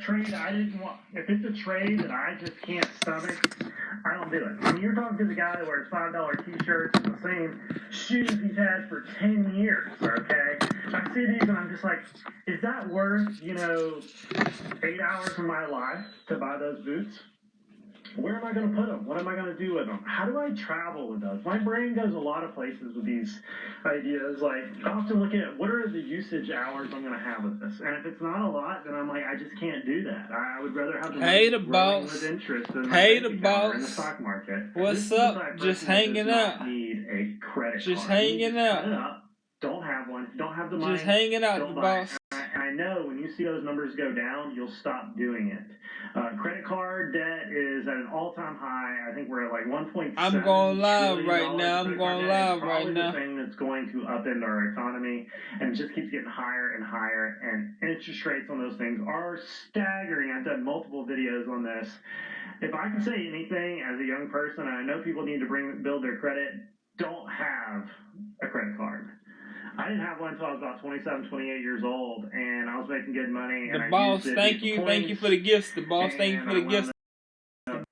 trade I didn't want, if it's a trade that I just can't stomach, I don't do it. I mean, you're talking to the guy that wears $5 t-shirts and the same shoes he's had for 10 years, okay? I see these and I'm just like, is that worth, 8 hours of my life to buy those boots? Where am I going to put them? What am I going to do with them? How do I travel with those? My brain goes a lot of places with these ideas. Like, I often look at what are the usage hours I'm going to have with this. And if it's not a lot, then I'm like, I just can't do that. I would rather have the Hey, money the growing boss. with interest than Hey, my the bank account or in the boss. stock market. What's This is the up? type of Just person that hanging does not out. need a credit Just card. You hanging just cut out. it up. Don't have one. Don't have the money. Just hanging out, the Don't buy it. boss. And I know when you see those numbers go down, you'll stop doing it. Credit card debt is at an all-time high. I think we're at like 1.7 I'm going live trillion right dollars now. in I'm credit card going debt. live It's right probably now. the thing that's going to upend our economy, and it just keeps getting higher and higher. And interest rates on those things are staggering. I've done multiple videos on this. If I can say anything as a young person, and I know people need to build their credit, don't have a credit card. I didn't have one until I was about 27, 28 years old, and I was making good money. And The boss, thank you for the gifts. The boss, thank you for the gifts.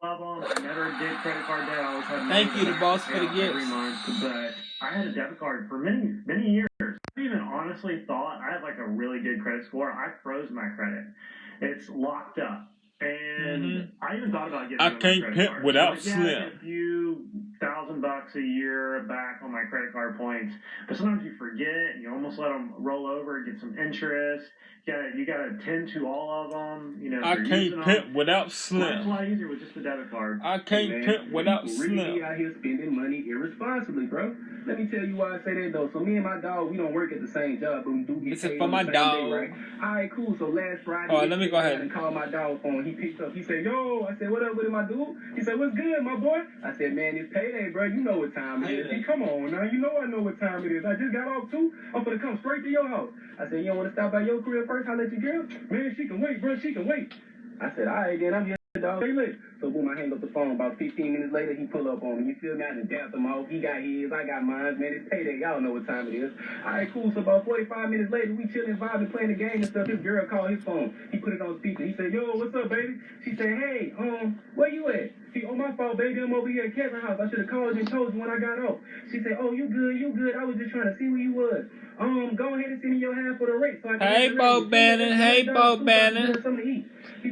Love them. I never did credit card debt. I always had money Thank you, the boss, for the gifts. every month, but I had a debit card for many, many years. I even honestly thought I had like a really good credit score. I froze my credit. It's locked up. And I even thought about getting I another can't credit pimp card. without I get Slim. a few $1,000 a year back on my credit card points, but sometimes you forget and you almost let them roll over and get some interest. You gotta attend to all of them. I can't pimp without It's Slim. a lot easier with just a debit card. I can't pimp without Really be Slim. out here spending money irresponsibly, bro. Let me tell you why I say that though. So me and my dog, we don't work at the same job, but we do get This is paid for on my the same dog. day, right? All right, cool. So last Friday, Oh, let me go ahead and call my dog phone. He picked up. He said, "Yo," I said, "What up with it, my dude?" He said, "What's good, my boy?" I said, "Man, it's payday, bro. You know what time it is. Hey, come on now. You know I know what time it is. I just got off too. I'm gonna come straight to your house." I said, "You don't want to stop by your crib first? I'll let you girl. Man, she can wait, bro. She can wait." I said, "All right, then I'm here, dog. Stay late." So boom, I hang up the phone. About 15 minutes later, he pull up on me. You feel me? I done dapped him off. He got his, I got mine. Man, it's payday. Y'all know what time it is. All right, cool. So about 45 minutes later, we chilling, vibing, playing the game and stuff. This girl called his phone. He put it on speaker. He said, "Yo, what's up, baby?" She said, "Hey, where you at?" He, "Oh, my fault, baby. I'm over here at Kevin's house. I should have called you and told you when I got off." She said, "Oh, you good. I was just trying to see where you was. Go ahead and send me your half for the rate so I can." Hey, Bo Bannon. Hey, Bo Bannon.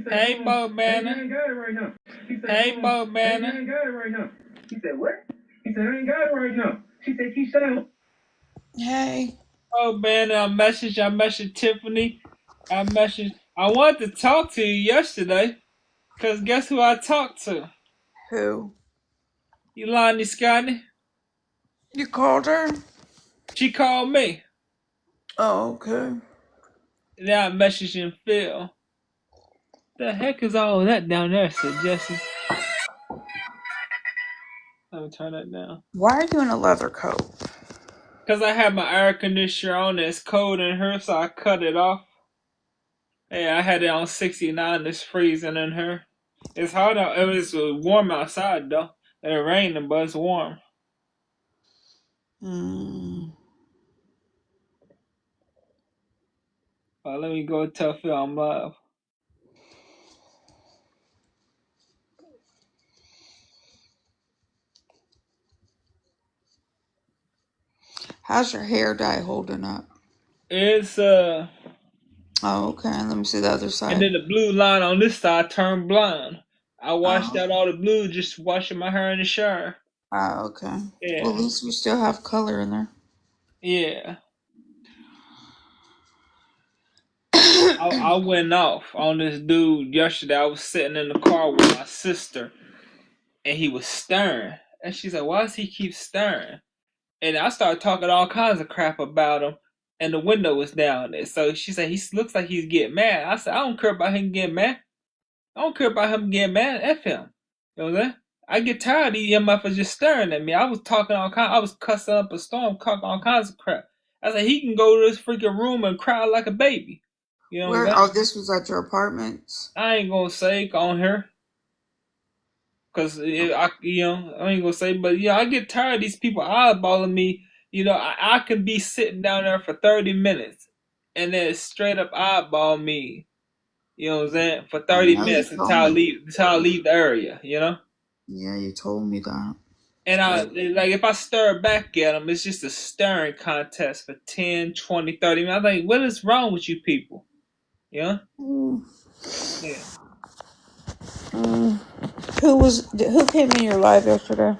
Hey, Bo Bannon. I ain't got it right now. He said, Hey, Bo I Bannon. ain't got it right now. He said, "What?" He said, "I ain't got it right now." She said, "Keep shut up." Hey. Bo Bannon, I messaged Tiffany. I wanted to talk to you yesterday, because guess who I talked to? Who? Elani Scotty. You called her? She called me. Oh, okay. Then I messaged Phil. The heck is all that down there, said Jesse. Let me turn that down. Why are you in a leather coat? Because I have my air conditioner on and it's cold in here, so I cut it off. Yeah, I had it on 69. It's freezing in here. It's hot out. It was warm outside, though. It raining, but it's warm. Let me go tell Phil I'm live. How's your hair dye holding up? It's Oh, okay. Let me see the other side. And then the blue line on this side turned blonde. I washed out all the blue, just washing my hair in the shower. Oh, okay. Yeah. Well, at least we still have color in there. Yeah. I went off on this dude yesterday. I was sitting in the car with my sister, and he was staring. And she's like, "Why does he keep staring?" And I started talking all kinds of crap about him, and the window was down there. So she said, "He looks like he's getting mad." I said, "I don't care about him getting mad. I don't care about him getting mad. F him." You know what I'm saying? I get tired of these motherfuckers just staring at me. I was talking I was cussing up a storm, talking all kinds of crap. I said, he can go to this freaking room and cry like a baby. You know what I'm saying? Oh, this was at your apartment? I ain't gonna say on her. Cause I ain't gonna say, but I get tired of these people eyeballing me. I can be sitting down there for 30 minutes and then straight up eyeball me You know what I'm saying? For I 30 know you minutes told me. until I leave the area, you know? Yeah, you told me that. And like if I stir back at them, it's just a stirring contest for 10, 20, 30 minutes. I'm like, what is wrong with you people? You know? Mm. Yeah. Mm. Who came in your life yesterday?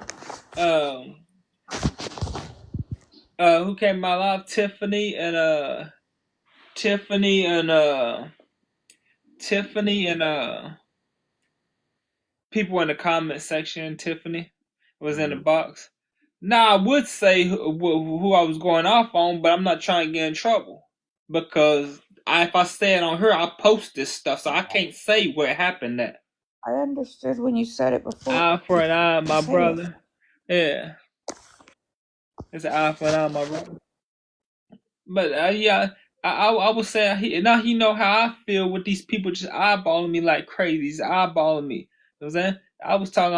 Who came in my life? Tiffany and Tiffany and people in the comment section. Tiffany was in the box. Now I would say who I was going off on, but I'm not trying to get in trouble because if I say it on her, I post this stuff, so I can't say where it happened at. I understood when you said it before. Eye for an eye, my Say brother. Yeah, it's an eye for an eye, my brother. But yeah, I would say now he know how I feel with these people just eyeballing me like crazy. He's eyeballing me. You know what I'm saying? I was talking.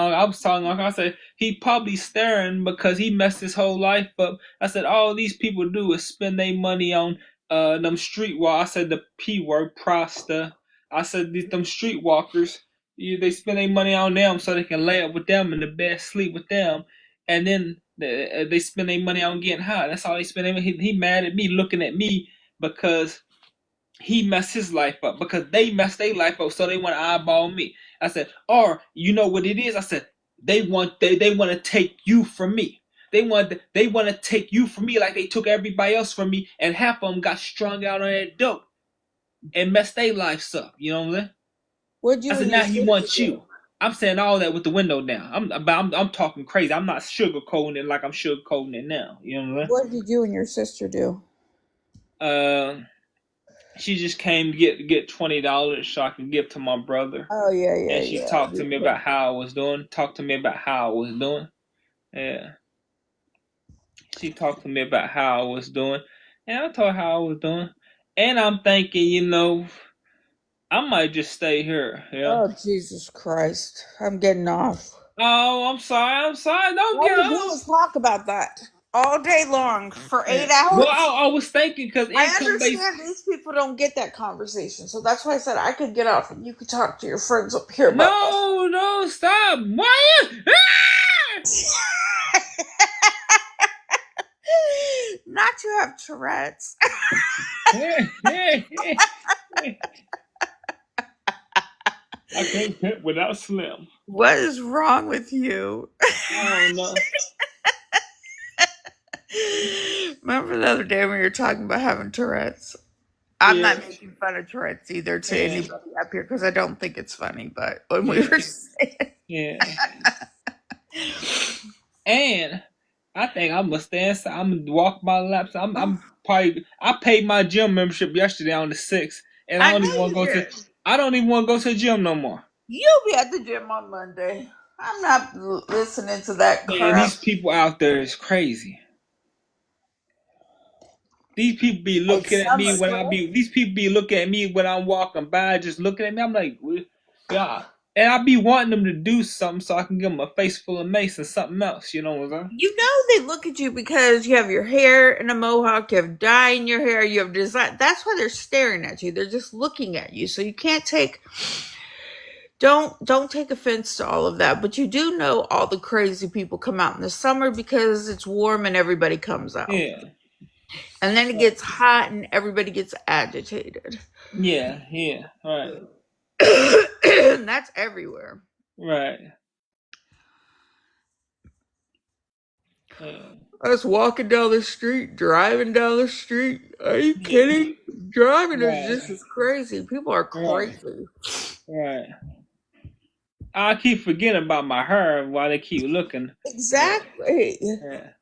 I said he probably staring because he messed his whole life up. I said all these people do is spend their money on them streetwalkers. I said the P word, prosta. I said them streetwalkers. They spend their money on them so they can lay up with them in the bed, sleep with them, and then they spend their money on getting high. That's all they spend. He mad at me, looking at me because he messed his life up because they messed their life up, so they want to eyeball me. I said, or you know what it is? I said they want to take you from me. They want to take you from me like they took everybody else from me, and half of them got strung out on that dope and messed their lives up. You know what I'm saying? What'd you I said and your now he wants sister do? you. I'm saying all that with the window down. I'm talking crazy. I'm not sugarcoating it like I'm sugarcoating it now. You know what I'm saying? What did you and your sister do? She just came to get $20 so I could give to my brother, Oh yeah, and she yeah. talked to me about how I was doing. Talked to me about how I was doing. Yeah, she talked to me about how I was doing, and I told her how I was doing. And I'm thinking, I might just stay here. Yeah. Oh Jesus Christ! I'm getting off. Oh, I'm sorry. Don't All get you do is off. talk about that all day long for Yeah. 8 Well, hours. I was thinking because I income based. understand these people don't get that conversation, so that's why I said I could get off and you could talk to your friends up here about that. No, stop. Why? Not you have Tourette's. I can't hit without Slim. What is wrong with you? I don't know. Remember the other day when you were talking about having Tourette's? I'm Yeah. not making fun of Tourette's either to anybody up here because I don't think it's funny, but when we were saying Yeah. And I think I'm gonna stay inside. I'm gonna walk my laps. I'm probably. I paid my gym membership yesterday on the 6th, and I don't even want to go to. I don't even want to go to the gym no more. You'll be at the gym on Monday. I'm not listening to that crap. Man, these people out there is crazy. These people be looking at me when These people be looking at me when I'm walking by, just looking at me. I'm like, yeah. And I be wanting them to do something so I can give them a face full of mace and something else. You know what I'm saying? You know they look at you because you have your hair in a mohawk, you have dye in your hair, you have design. That's why they're staring at you. They're just looking at you. So you can't take. Don't take offense to all of that, but you do know all the crazy people come out in the summer because it's warm and everybody comes out. Yeah. And then it gets hot and everybody gets agitated. Yeah, right. And that's everywhere. Right. I was walking down the street, driving down the street. Are you kidding? Driving is just as crazy. People are crazy. Right. I keep forgetting about my hair while they keep looking. Exactly. Yeah.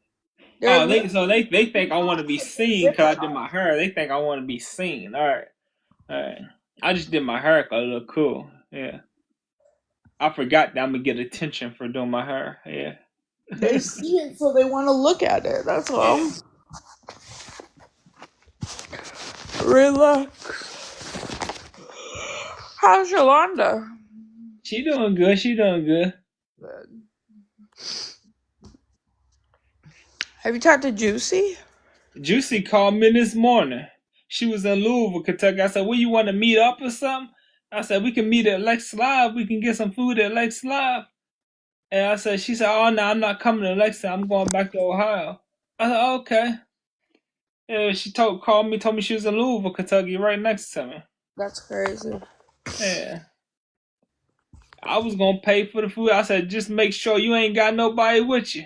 Oh, they think I want to be seen because I did my hair. They think I want to be seen. All right. I just did my hair because it looked cool. Yeah. I forgot that I'm gonna get attention for doing my hair. Yeah. They see it, so they want to look at it. That's all. Yeah. Relax. How's Yolanda? She doing good. Good. Have you talked to Juicy? Juicy called me this morning. She was in Louisville, Kentucky. I said, "Well, you want to meet up or something?" I said, we can meet at Lex Live. We can get some food at Lex Live. And I said, she said, oh, no, I'm not coming to Lexington. I'm going back to Ohio. I said, okay. Yeah, she called me, told me she was in Louisville, Kentucky, right next to me. That's crazy. Yeah. I was going to pay for the food. I said, just make sure you ain't got nobody with you.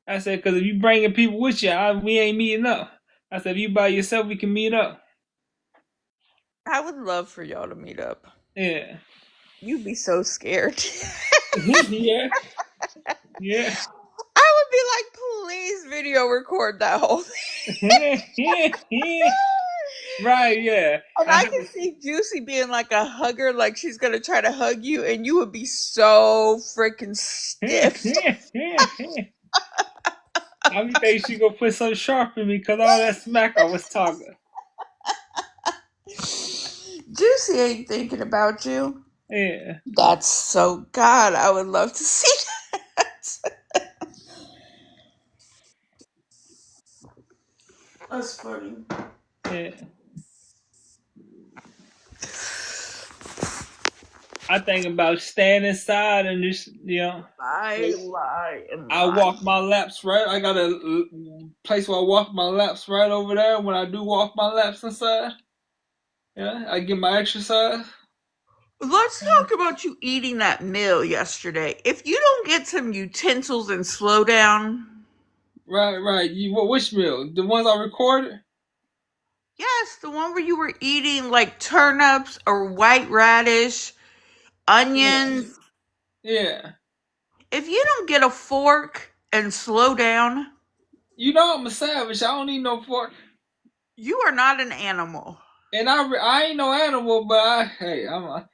I said, because if you bringing people with you, we ain't meeting up. I said, if you by yourself, we can meet up. I would love for y'all to meet up. Yeah. You'd be so scared. Yeah. Yeah. I would be like, please video record that whole thing. Right, yeah. And I can see Juicy being like a hugger, like she's gonna try to hug you, and you would be so freaking stiff. I think she gonna put something sharp in me because all that smack I was talking. Juicy ain't thinking about you. Yeah. That's so God. I would love to see that. That's funny. Yeah. I think about staying inside and just, I walk my laps right. I got a place where I walk my laps right over there. When I do walk my laps inside, yeah, I get my exercise. Let's talk about you eating that meal yesterday. If you don't get some utensils and slow down. Right. Which meal? The ones I recorded? Yes, the one where you were eating like turnips or white radish, onions. Yeah. If you don't get a fork and slow down. I'm a savage. I don't need no fork. You are not an animal. And I ain't no animal, but I'm a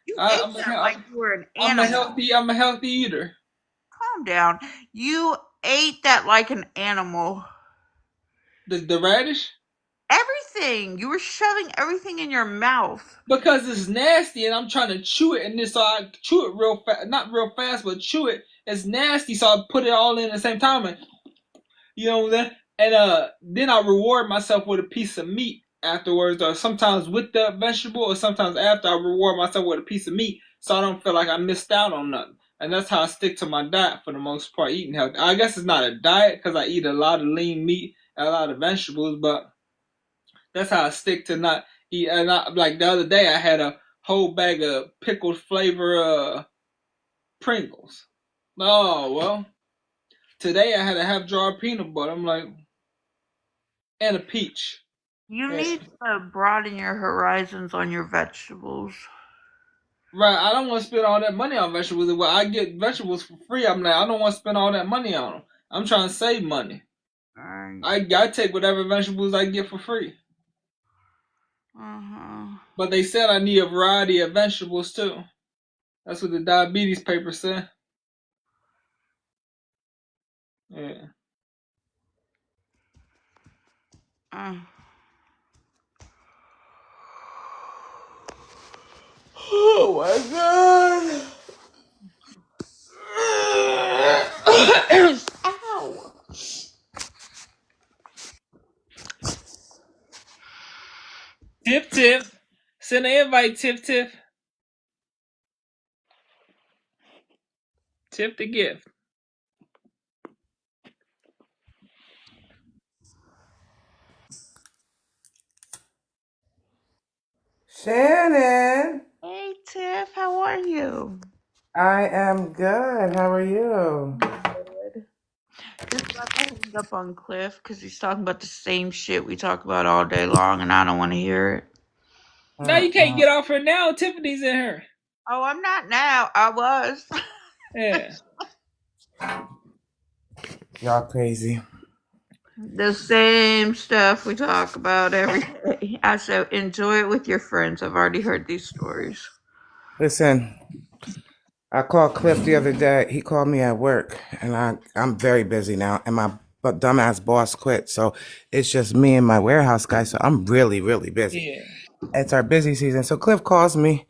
healthy eater. Calm down. You ate that like an animal. The radish? Everything. You were shoving everything in your mouth. Because it's nasty and I'm trying to chew it, and so I chew it real fast, not real fast, but chew it. It's nasty, so I put it all in at the same time, and you know what I'm saying? And then I reward myself with a piece of meat afterwards, or sometimes with the vegetable, or sometimes after I reward myself with a piece of meat, so I don't feel like I missed out on nothing. And that's how I stick to my diet for the most part, eating healthy. I guess it's not a diet because I eat a lot of lean meat and a lot of vegetables, but that's how I stick to not eat. And like the other day, I had a whole bag of pickled flavor Pringles. Oh, well. Today I had a half jar of peanut butter. I'm like, and a peach. You need to broaden your horizons on your vegetables. Right, I don't want to spend all that money on vegetables. Well, I get vegetables for free. I'm like, I don't want to spend all that money on them. I'm trying to save money. I take whatever vegetables I get for free. But they said I need a variety of vegetables too. That's what the diabetes paper said. Yeah. Oh my God. Ow. Tip. Send an invite, Tip. Tip the gift. Shannon. Hey, Tiff, how are you? I am good. How are you? Good. Just got to hang up on Cliff because he's talking about the same shit we talk about all day long, and I don't want to hear it. Now you can't get off her now. Tiffany's in her. Oh, I'm not now. I was. Yeah. Y'all crazy. The same stuff we talk about every day. I said, enjoy it with your friends. I've already heard these stories. Listen, I called Cliff the other day. He called me at work, and I'm very busy now, and my dumbass boss quit. So it's just me and my warehouse guy. So I'm really, really busy. Yeah. It's our busy season. So Cliff calls me.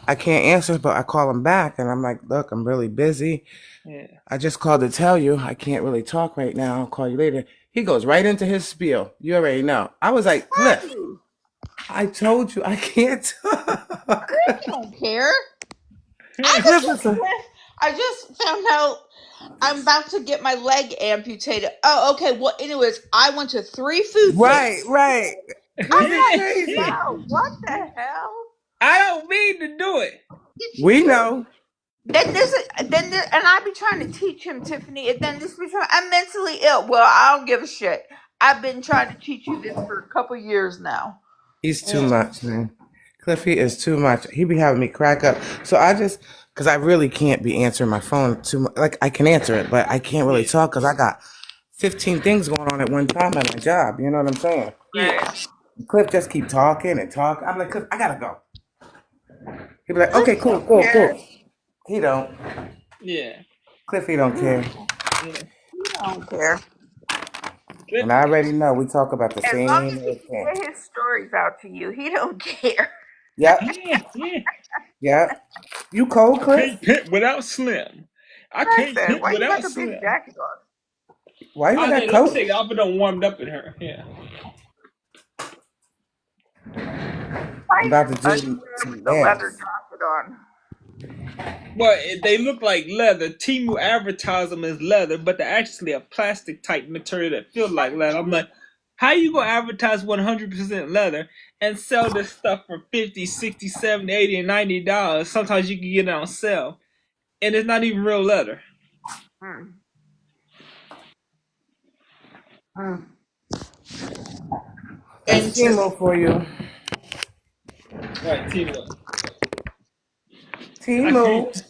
I can't answer, but I call him back, and I'm like, look, I'm really busy. Yeah. I just called to tell you I can't really talk right now. I'll call you later. He goes right into his spiel. You already know. I was like, Cliff, I told you I can't talk. I don't care. here. I just found out I'm about to get my leg amputated. Oh, okay. Well, anyways, I went to 3 food Right, dates. right. I'm like, Crazy. no, what the hell? I don't mean to do it. We know. And I be trying to teach him, Tiffany, and then this be trying, I'm mentally ill. Well, I don't give a shit. I've been trying to teach you this for a couple years now. He's too much, man. Cliffy is too much. He be having me crack up. So I just, because I really can't be answering my phone too much. Like, I can answer it, but I can't really talk because I got 15 things going on at one time at my job. You know what I'm saying? Yeah. Cliff just keep talking and talking. I'm like, Cliff, I gotta go. He be like, okay, cool. He don't. Yeah. Cliffy don't care. Yeah. I don't care. And I already know we talk about the As same long as he thing. can get his stories out to you, he don't care. Yep, Yeah. yep. You cold, Cliff? Can't pit without Slim. I can't Said, pit why you without got the Slim. big jacket on? Why you I got think that let's coat? take Alpha done warmed up in her. Yeah. Why I'm about to you do got some the leather dance. jacket on? Well, they look like leather. Timu advertise them as leather, but they're actually a plastic type material that feels like leather. I'm like, how you gonna advertise 100% leather and sell this stuff for 50, 60, 70, 80, and $90? Sometimes you can get it on sale, and it's not even real leather. Hmm. That's Timo for you. Right, Timu. Timo.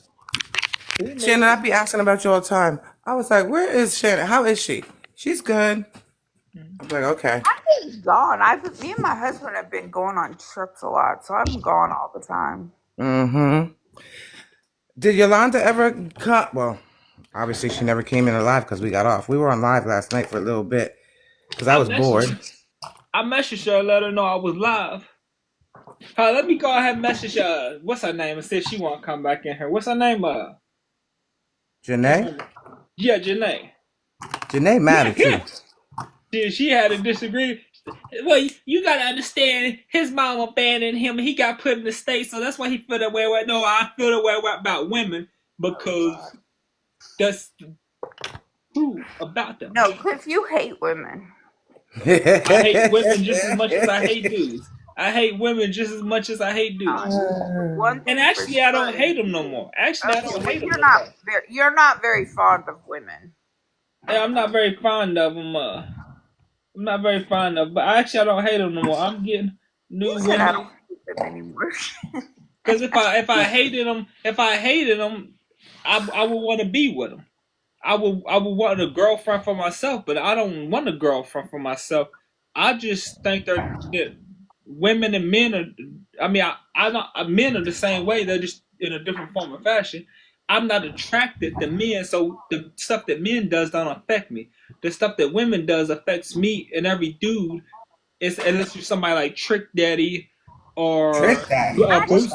Shannon, I be asking about you all the time. I was like, where is Shannon? How is she? She's good. I'm like, okay. I think gone. Me and my husband have been going on trips a lot, so I'm gone all the time. Mm-hmm. Did Yolanda ever come? Well, obviously she never came in alive because we got off. We were on live last night for a little bit because I was bored. I messaged her, let her know I was live. Let me go ahead and message what's her name, and see if she want to come back in here. What's her name? Janae? Yeah, Janae. Janae mad at you. She had a disagree. Well, you gotta understand, his mom abandoned him. He got put in the States, so that's why he feel that way. No, I feel that way about women because that's true about them. No, Cliff, you hate women. I hate women just as much as I hate dudes. I hate women just as much as I hate dudes. And actually, I don't hate them no more. Actually, I don't hate them no more. You're not very fond of women. Yeah, I'm not very fond of them. I'm not very fond of, but actually, I don't hate them no more. I'm getting new women. I don't hate them anymore. Because if I hated them, I would want to be with them. I would want a girlfriend for myself, but I don't want a girlfriend for myself. I just think that women and men are. I mean, men are the same way. They're just in a different form of fashion. I'm not attracted to men, so the stuff that men does don't affect me. The stuff that women does affects me and every dude. Unless you're somebody like Trick Daddy or Boosie,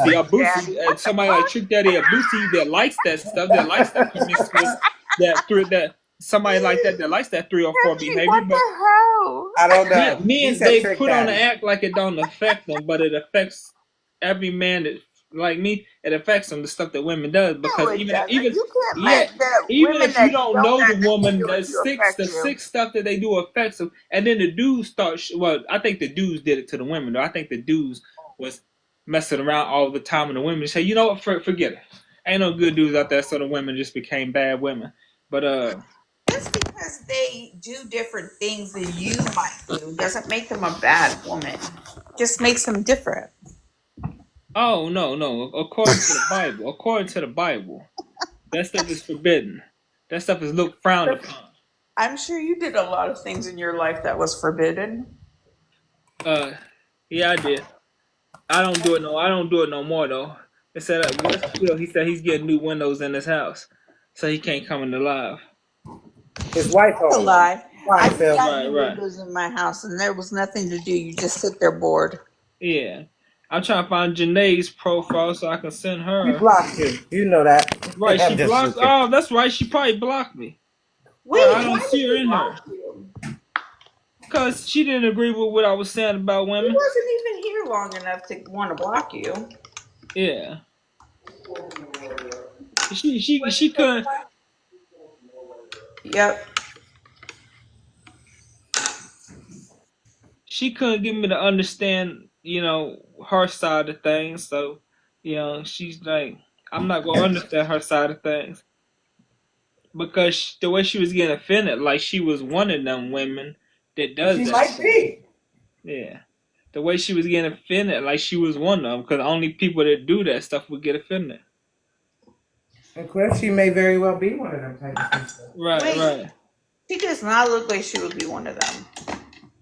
somebody like Trick Daddy or Boosie that likes that stuff, that likes that promiscuous, that somebody like that likes that 304 behavior. What the hell? I don't know. Men, they put on the act like it don't affect them, but it affects every man that like me. It affects them, the stuff that women does, because even if you don't know the woman, the sick stuff that they do affects them, and then the dudes start. Well, I think the dudes did it to the women, though. I think the dudes was messing around all the time, and the women say, you know what, forget it. Ain't no good dudes out there, so the women just became bad women. But just because they do different things than you might do doesn't make them a bad woman. Just makes them different. Oh no! According to the Bible, that stuff is forbidden. That stuff is looked frowned upon. I'm sure you did a lot of things in your life that was forbidden. Yeah, I did. I don't do it no more though. He said he's getting new windows in his house, so he can't come into live. His wife. That's a lie. I got Right. windows in my house, and there was nothing to do. You just sit there bored. Yeah. I'm trying to find Janae's profile so I can send her. She blocked you. You know that. Right, she blocked. Oh, that's right. She probably blocked me. Wait, I don't see her in her. Because she didn't agree with what I was saying about women. He wasn't even here long enough to want to block you. Yeah. She couldn't. Yep. She couldn't get me to understand, her side of things. So, she's like, I'm not gonna understand her side of things because the way she was getting offended, like she was one of them women that does She that might stuff. be. Yeah, the way she was getting offended, like she was one of them, because only people that do that stuff would get offended. And Cliff, she may very well be one of them type of people. Right, Wait. right. She does not look like she would be one of them.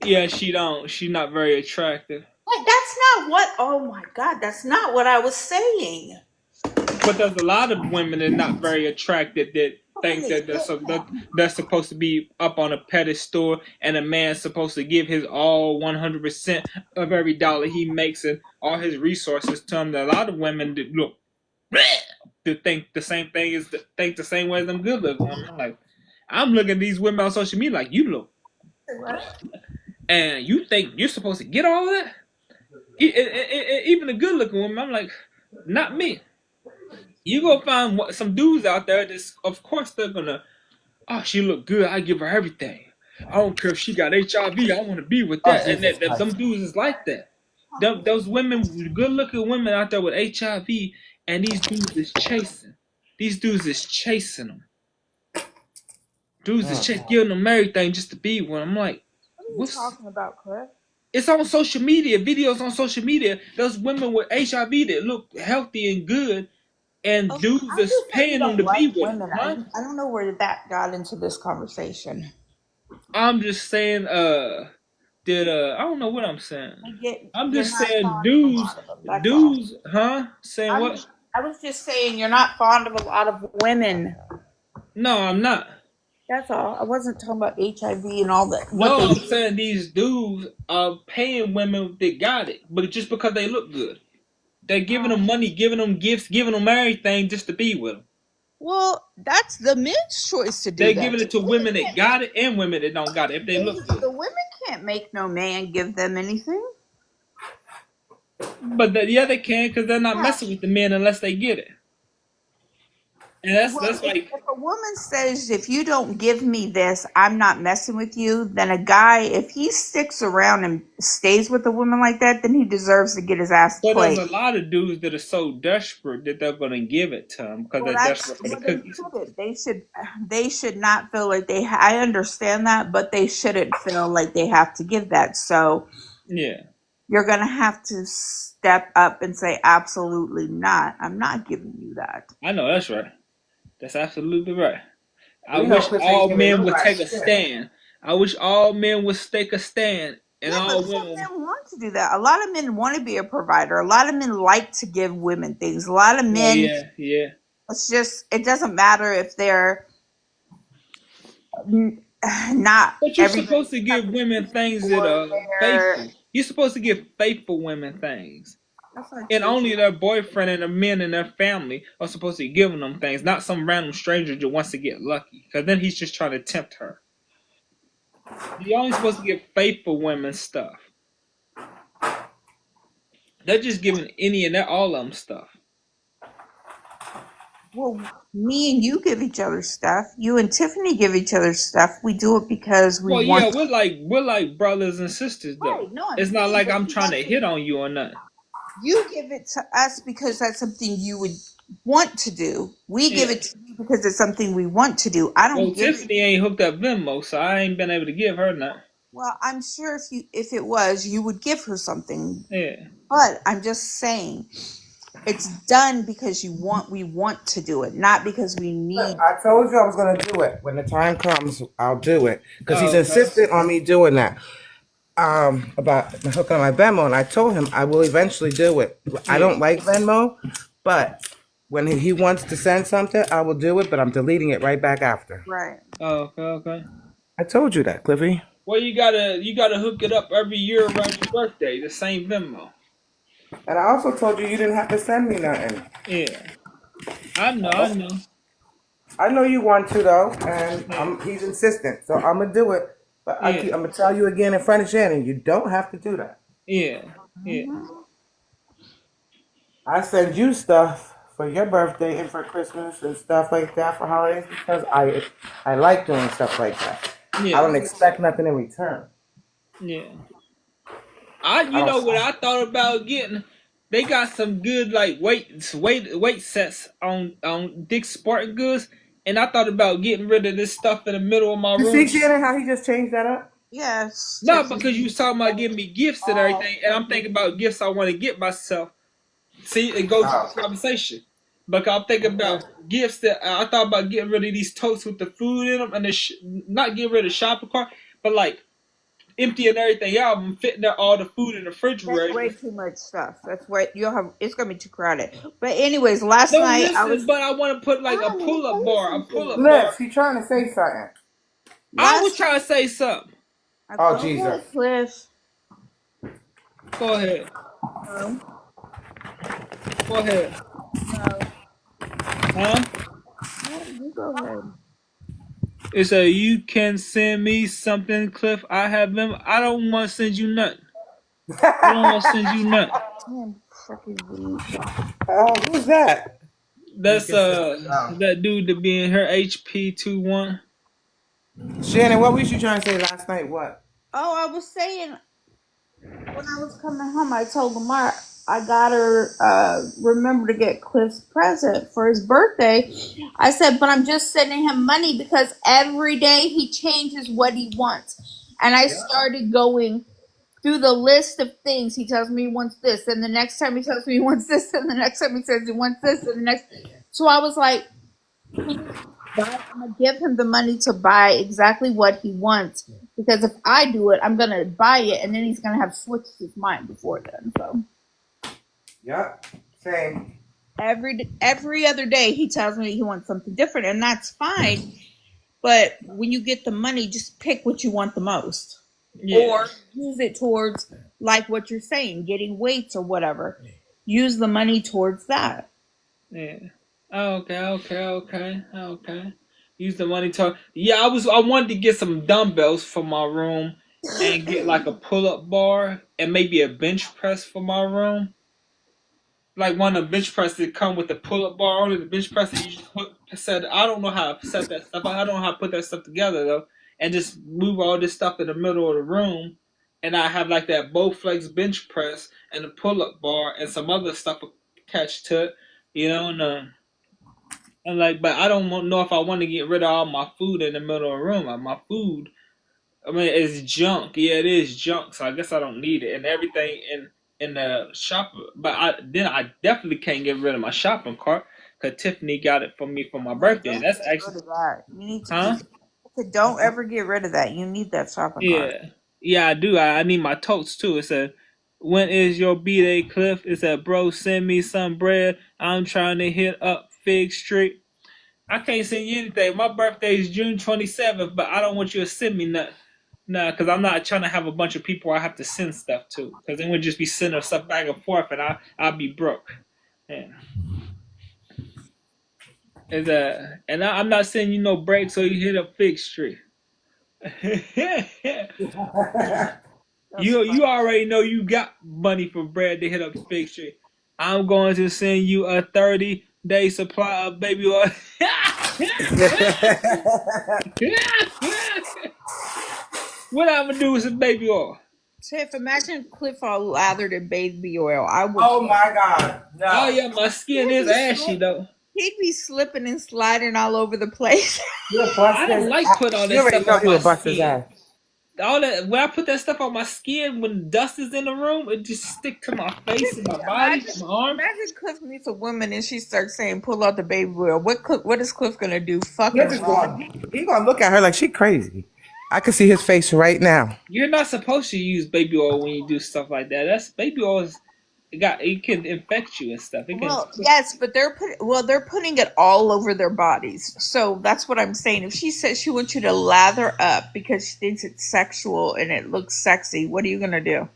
Yeah, she don't. She's not very attractive. But that's not what. Oh my God, that's not what I was saying. But there's a lot of women that are not very attractive that think that that's supposed to be up on a pedestal, and a man's supposed to give his all 100% of every dollar he makes and all his resources to him. There are a lot of women that look that think the same thing is think the same way as them good looking women. I'm looking at these women on social media like, you look, and you think you're supposed to get all of that. Even a good looking woman, I'm like, not me. You go find some dudes out there that's, of course, they're gonna, oh, she look good, I give her everything. I don't care if she got HIV, I want to be with that. And some dudes is like that. Those women, good looking women out there with HIV, and these dudes is chasing. These dudes is chasing them. Dudes is giving them everything just to be with them. I'm like, what are you talking about, Cliff? It's on social media, videos on social media. Those women with HIV that look healthy and good, and dudes is paying them to be with them. Huh? I don't know where that got into this conversation. I'm just saying, I don't know what I'm saying. I'm just saying, dudes, huh? Saying what? I was just saying you're not fond of a lot of women. No, I'm not. That's all. I wasn't talking about HIV and all that. No, I'm saying these dudes are paying women that got it, but just because they look good. They're giving them money, giving them gifts, giving them everything just to be with them. Well, that's the men's choice to do They're that. giving it to women that got it and women that don't got it if they look good. The women can't make no man give them anything. But they can, because they're not messing with the men unless they get it. And that's like, if a woman says, if you don't give me this, I'm not messing with you, then a guy, if he sticks around and stays with a woman like that, then he deserves to get his ass played. But there's a lot of dudes that are so desperate that they're going to give it to them because they're desperate for the cookies. They should not feel like I understand that, but they shouldn't feel like they have to give that. So yeah, you're going to have to step up and say, absolutely not. I'm not giving you that. I know, that's right. That's absolutely right. I wish all men would take a stand. I wish all men would take a stand. And all women want to do that. A lot of men want to be a provider. A lot of men like to give women things. A lot of men. Yeah. It's just, it doesn't matter if they're not. But you're supposed to give women things that are faithful. You're supposed to give faithful women things. And only their boyfriend and the men in their family are supposed to be giving them things, not some random stranger that wants to get lucky. Because then he's just trying to tempt her. You're only supposed to give faithful women stuff. They're just giving any and all of them stuff. Well, me and you give each other stuff. You and Tiffany give each other stuff. We do it because we want. Well, yeah, we're like brothers and sisters, though. Right, no, it's not like I'm trying to hit on you or nothing. You give it to us because that's something you would want to do. We give it to you because it's something we want to do. I don't. Well, Tiffany ain't hooked up Venmo, so I ain't been able to give her nothing. Well, I'm sure if it was, you would give her something. Yeah. But I'm just saying, it's done because we want to do it, not because we need. I told you I was going to do it. When the time comes, I'll do it. Because he's insistent on me doing that. About hooking on my Venmo, and I told him I will eventually do it. I don't like Venmo, but when he wants to send something, I will do it, but I'm deleting it right back after. Right. Oh, okay. I told you that, Cliffy. Well, you gotta hook it up every year around your birthday, the same Venmo. And I also told you didn't have to send me nothing. Yeah. I know. I know you want to, though, and he's insistent, so I'm going to do it. But I'm going to tell you again in front of Shannon, you don't have to do that. Yeah. I send you stuff for your birthday and for Christmas and stuff like that for holidays because I like doing stuff like that. I Yeah, don't expect nothing in return. yeah. I You know what don't. I thought about getting? They got some good like weight sets on Dick's Sporting Goods, and I thought about getting rid of this stuff in the middle of my You room. see, Shannon, how he just changed that up? Yes, Not Tiffany. because you was talking about giving me gifts and everything, and I'm thinking about gifts I want to get myself. See, it goes to the conversation. But I'm thinking about gifts that I thought about getting rid of these totes with the food in them, and not getting rid of the shopping cart, but like emptying everything out and fitting all the food in the That's refrigerator. way too much stuff. That's way you'll have. It's gonna be too crowded. But anyways, last No, night I listen, was. but I want to put like a Mommy, pull-up bar. A listen to me. pull-up bar. Liz, he trying to say something. I was Last trying to say something. Oh, go Jesus. ahead, Cliff. Go ahead. No, Go ahead. no, Huh? no, you go ahead. It said you can send me something, Cliff. I have them. I don't want to send you nothing. I don't want to send you nothing. I'm freaking weak. Who's that? That's Oh. that dude that be in her HP 21. Shannon, what was you trying to say last night? What? Oh, I was saying when I was coming home, I told Lamar I gotta remember to get Cliff's present for his birthday. I said, but I'm just sending him money because every day he changes what he wants. And I started going through the list of things. He tells me he wants this, and the next time he tells me he wants this, and the next time he says he wants this, and the next. So I was like, I'm gonna give him the money to buy exactly what he wants because if I do it, I'm gonna buy it, and then he's gonna have switched his mind before then. So Yep. Same. every other day he tells me he wants something different, and that's fine. But when you get the money, just pick what you want the most. Yeah. Or use it towards like what you're saying, getting weights or whatever. Use the money towards that. Yeah. Okay. Use the money to. Yeah, I wanted to get some dumbbells for my room and get like a pull-up bar and maybe a bench press for my room. Like one of the bench press that come with the pull-up bar on it, the bench press that you just set. I don't know how to set that stuff. I don't know how to put that stuff together though, and just move all this stuff in the middle of the room, and I have like that Bowflex bench press and the pull-up bar and some other stuff attached to it, and like, but I don't know if I want to get rid of all my food in the middle of the room. My food, I mean, it's junk. Yeah, it is junk. So I guess I don't need it, and everything in the shop. But I definitely can't get rid of my shopping cart because Tiffany got it for me for my birthday. And that's actually, You need to huh? don't ever get rid of that. You need that shopping cart. Yeah, I do. I need my totes too. It said, "When is your B-Day, Cliff?" It said, "Bro, send me some bread. I'm trying to hit up Fig Street." I can't send you anything. My birthday is June 27th, but I don't want you to send me nothing. Nah, because I'm not trying to have a bunch of people I have to send stuff to. Because then we'll just be sending stuff back and forth, and I'll be broke. Yeah. I'm not sending you no break, so you hit up Fig Street. You already know you got money for bread to hit up Fig Street. I'm going to send you a 30-day supply of baby oil. What I'm gonna do with some baby oil? Tiff, imagine Cliff all lathered in baby oil. I would. Oh my God! No. Oh yeah, my skin is ashy though. He'd be slipping and sliding all over the place. I don't like put all that stuff on my skin. All that when I put that stuff on my skin, when dust is in the room, it just stick to my face and my body, my arms. Imagine Cliff meets a woman and she starts saying, "Pull out the baby oil." What is Cliff gonna do? Fuck her. He's gonna look at her like she crazy. I can see his face right now. You're not supposed to use baby oil when you do stuff like that. That's baby oil. It can infect you and stuff. Yes, but they're putting it all over their bodies. So that's what I'm saying. If she says she wants you to lather up because she thinks it's sexual and it looks sexy, what are you gonna do?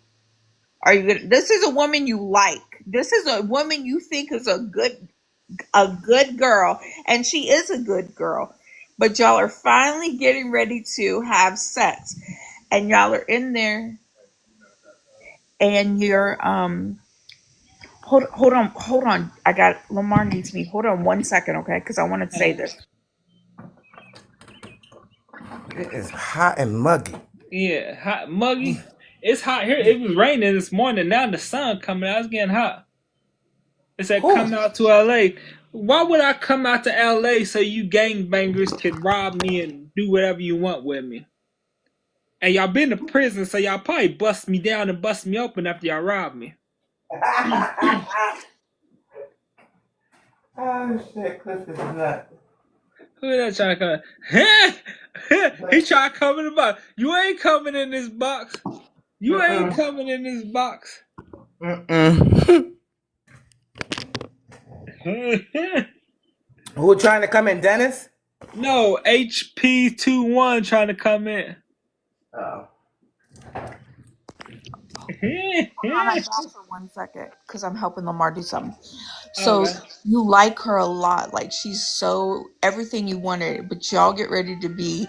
Are you gonna? This is a woman you like. This is a woman you think is a good girl, and she is a good girl. But y'all are finally getting ready to have sex, and y'all are in there, and you're hold on. Lamar needs me. Hold on 1 second, okay? Because I want to say this. It is hot and muggy. Yeah, hot, muggy. It's hot here. It was raining this morning. Now the sun coming out. It's getting hot. It said come out to LA. Why would I come out to LA so you gangbangers could rob me and do whatever you want with me? And y'all been to prison, so y'all probably bust me down and bust me open after y'all robbed me. Oh shit, Cliff is nuts. Who is that trying to come? He trying to come in the box. You ain't coming in this box. You ain't coming in this box. Who trying to come in, Dennis? No, HP21 trying to come in. Oh. I got for 1 second because I'm helping Lamar do something. So you like her a lot, like she's so everything you wanted, but y'all get ready to be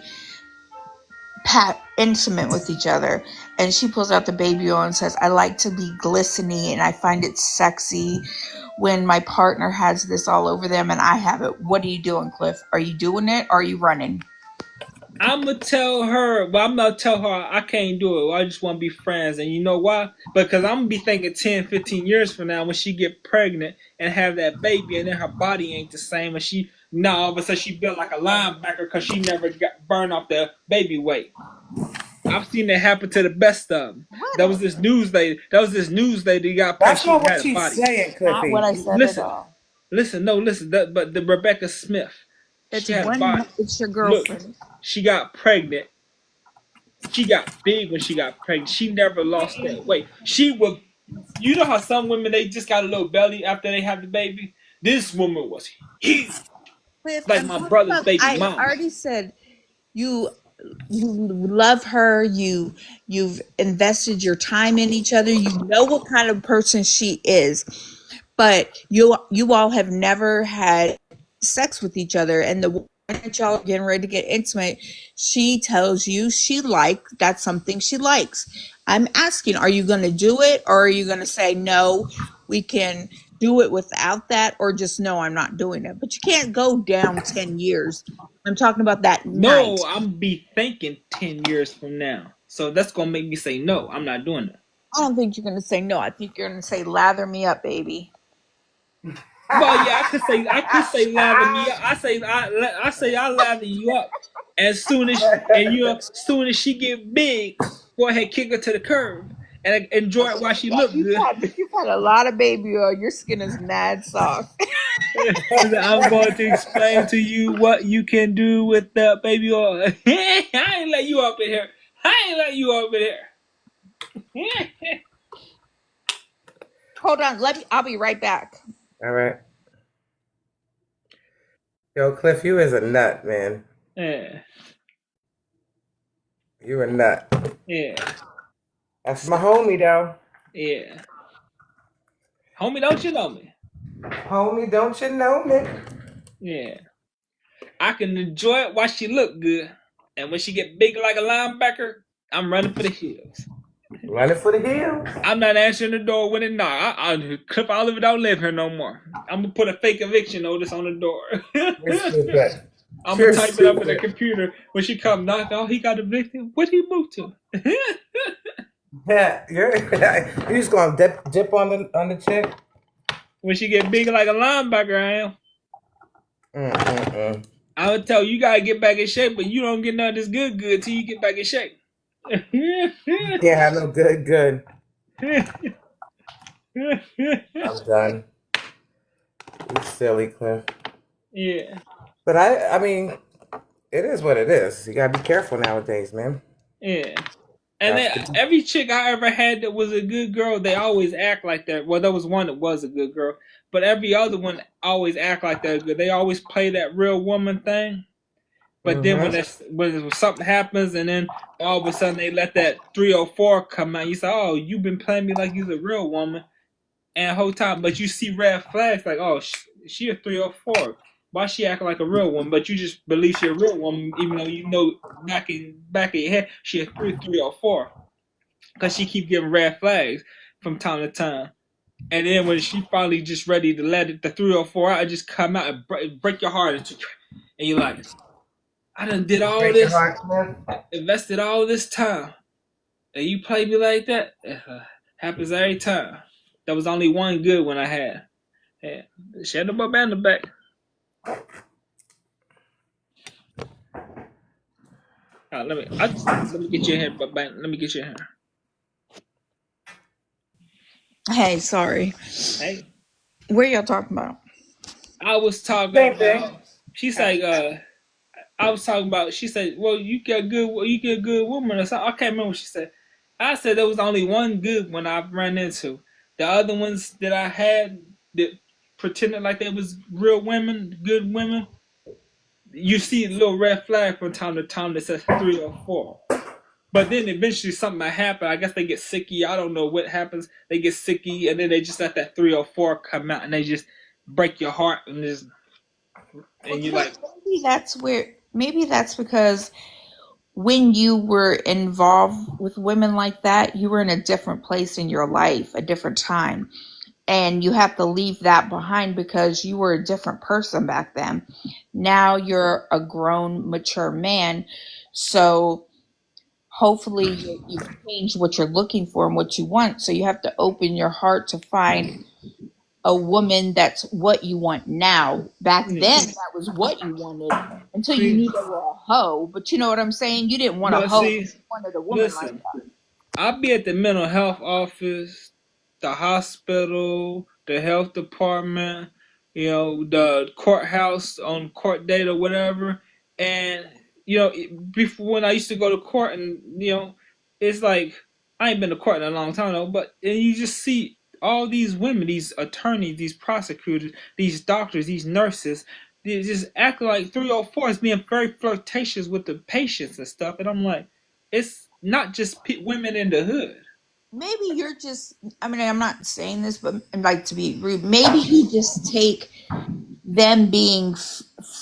intimate with each other, and she pulls out the baby oil and says, "I like to be glistening, and I find it sexy when my partner has this all over them, and I have it." What are you doing, Cliff? Are you doing it? Or are you running? I'm going to tell her, but I'm going to tell her I can't do it. I just want to be friends. And you know why? Because I'm going to be thinking 10, 15 years from now when she get pregnant and have that baby and then her body ain't the same. And now all of a sudden she built like a linebacker because she never got burned off the baby weight. I've seen that happen to the best of them. That was this news lady. Who got pregnant. That's not what she's saying, Cliffy. Not what I said at all. Listen. But the Rebecca Smith. It's your girlfriend. Look, she got pregnant. She got big when she got pregnant. She never lost that weight. You know how some women, they just got a little belly after they have the baby? This woman was huge. Like my brother's baby mom. I already said you love her. You've invested your time in each other. You know what kind of person she is. But you all have never had sex with each other, and the woman that y'all are getting ready to get intimate, she tells you that's something she likes. I'm asking, are you going to do it, or are you going to say no, we can do it without that, or just no, I'm not doing it? But you can't go down 10 years. I'm talking about that night. No, I'm be thinking 10 years from now, so that's going to make me say no, I'm not doing it. I don't think you're going to say no. I think you're going to say lather me up, baby. Well, yeah, I could say lather me up. I say I lather you up. As soon as she get big, go ahead, kick her to the curb and enjoy it while she look good. You've had a lot of baby oil. Your skin is mad soft. I'm going to explain to you what you can do with the baby oil. I ain't let you up in here. Hold on, I'll be right back. All right. Yo, Cliff, you is a nut, man. Yeah. You a nut. Yeah. That's my homie, though. Yeah. Homie, don't you know me? Homie, don't you know me? Yeah. I can enjoy it while she look good. And when she get big like a linebacker, I'm running for the hills. Running for the hills? I'm not answering the door when it knock. Cliff Oliver don't live here no more. I'm going to put a fake eviction notice on the door. I'm going to type it up in the computer. When she come knock, oh, he got evicted. Where'd he move to? Yeah, you're just going to dip on the chick? When she get big like a linebacker, I am. I would tell you got to get back in shape, but you don't get none of this good till you get back in shape. Yeah, no good. I'm done. You silly, Cliff. Yeah. But I mean, it is what it is. You gotta be careful nowadays, man. Yeah. And then every chick I ever had that was a good girl, they always act like that. Well, there was one that was a good girl, but every other one always act like they're good. They always play that real woman thing. But then when something happens, and then all of a sudden they let that 304 come out, you say, "Oh, you've been playing me like you're a real woman," and the whole time, but you see red flags like, "Oh, she a 304. Why she acting like a real woman?" But you just believe she a real woman, even though you know back in your head she a 304, because she keep giving red flags from time to time. And then when she finally just ready to let it, the 304 out, I just come out and break your heart into, and you're like, I done did all Break your this, heart, Cliff. invested all this time, and you play me like that. Happens every time. There was only one good one I had. Yeah, she had the rubber band in the back. Let me get you in here, but let me get you in here. Hey, sorry. Hey, What are y'all talking about? I was talking Same thing. about. She's like, I was talking about. She said, "Well, you get a good woman or something." I can't remember what she said. I said there was only one good one I've run into. The other ones that I had that pretended like they was real women, good women. You see a little red flag from time to time that says 304. But then eventually something might happen. I guess they get sicky. I don't know what happens. They get sicky, and then they just let that 304 come out, and they just break your heart, and you're like, Maybe that's because when you were involved with women like that, you were in a different place in your life, a different time. And you have to leave that behind because you were a different person back then. Now you're a grown, mature man. So hopefully you've changed what you're looking for and what you want. So you have to open your heart to find a woman that's what you want now. Back then, that was what you wanted until you knew they were a hoe. But you know what I'm saying? You didn't want a hoe. You wanted a woman like that. I'll be at the mental health office, the hospital, the health department, the courthouse on court date or whatever. And, before when I used to go to court and, it's like, I ain't been to court in a long time though, but and you just see all these women, these attorneys, these prosecutors, these doctors, these nurses, they just act like 304 is being very flirtatious with the patients and stuff. And I'm like, it's not just women in the hood. Maybe you're just, I mean, I'm not saying this, but I'd like to be rude. Maybe you just take them being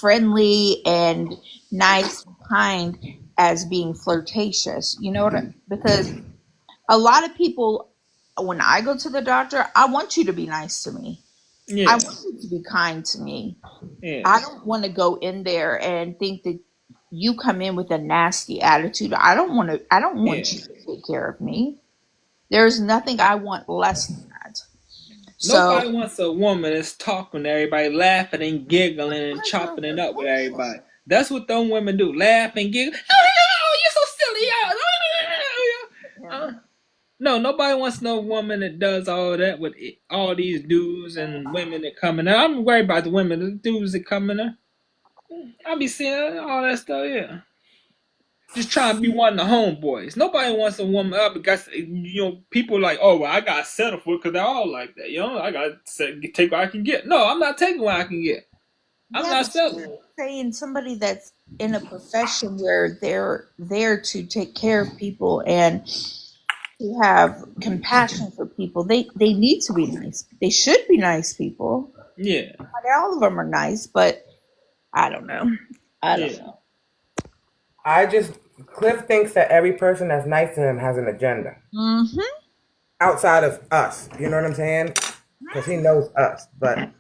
friendly and nice and kind as being flirtatious. You know what because a lot of people, when I go to the doctor, I want you to be nice to me. Yeah. I want you to be kind to me. Yeah. I don't want to go in there and think that you come in with a nasty attitude. I don't want you to take care of me. There's nothing I want less than that. Nobody wants a woman that's talking to everybody, laughing and giggling and chopping it up with everybody. That's what them women do. Laugh and giggle. Oh, you're so silly. No, nobody wants no woman that does all that with all these dudes and women that come in there. I'm worried about the women, the dudes that come in there. I be seeing all that stuff, yeah. Just trying to be one of the homeboys. Nobody wants a woman up because people like, oh well, I gotta settle for it because they're all like that. I gotta take what I can get. No, I'm not taking what I can get. I'm not settling. Saying somebody that's in a profession where they're there to take care of people and to have compassion for people. They need to be nice. They should be nice people. Yeah. Not all of them are nice, but I don't know. I don't know. Cliff thinks that every person that's nice to him has an agenda. Mm-hmm. Outside of us, you know what I'm saying? Because he knows us. But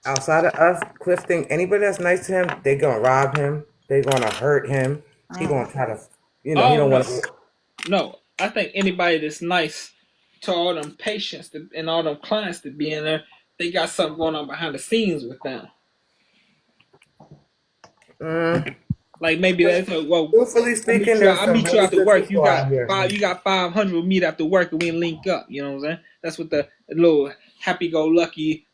outside of us, Cliff thinks anybody that's nice to him, they gonna rob him. They gonna hurt him. He gonna try to, he don't want to. No, I think anybody that's nice to all them patients and all them clients that be in there, they got something going on behind the scenes with them. Like maybe that's truthfully speaking, I meet you after work. You got 500 with me after work, and we link up. You know what I'm saying? That's what the little happy-go-lucky,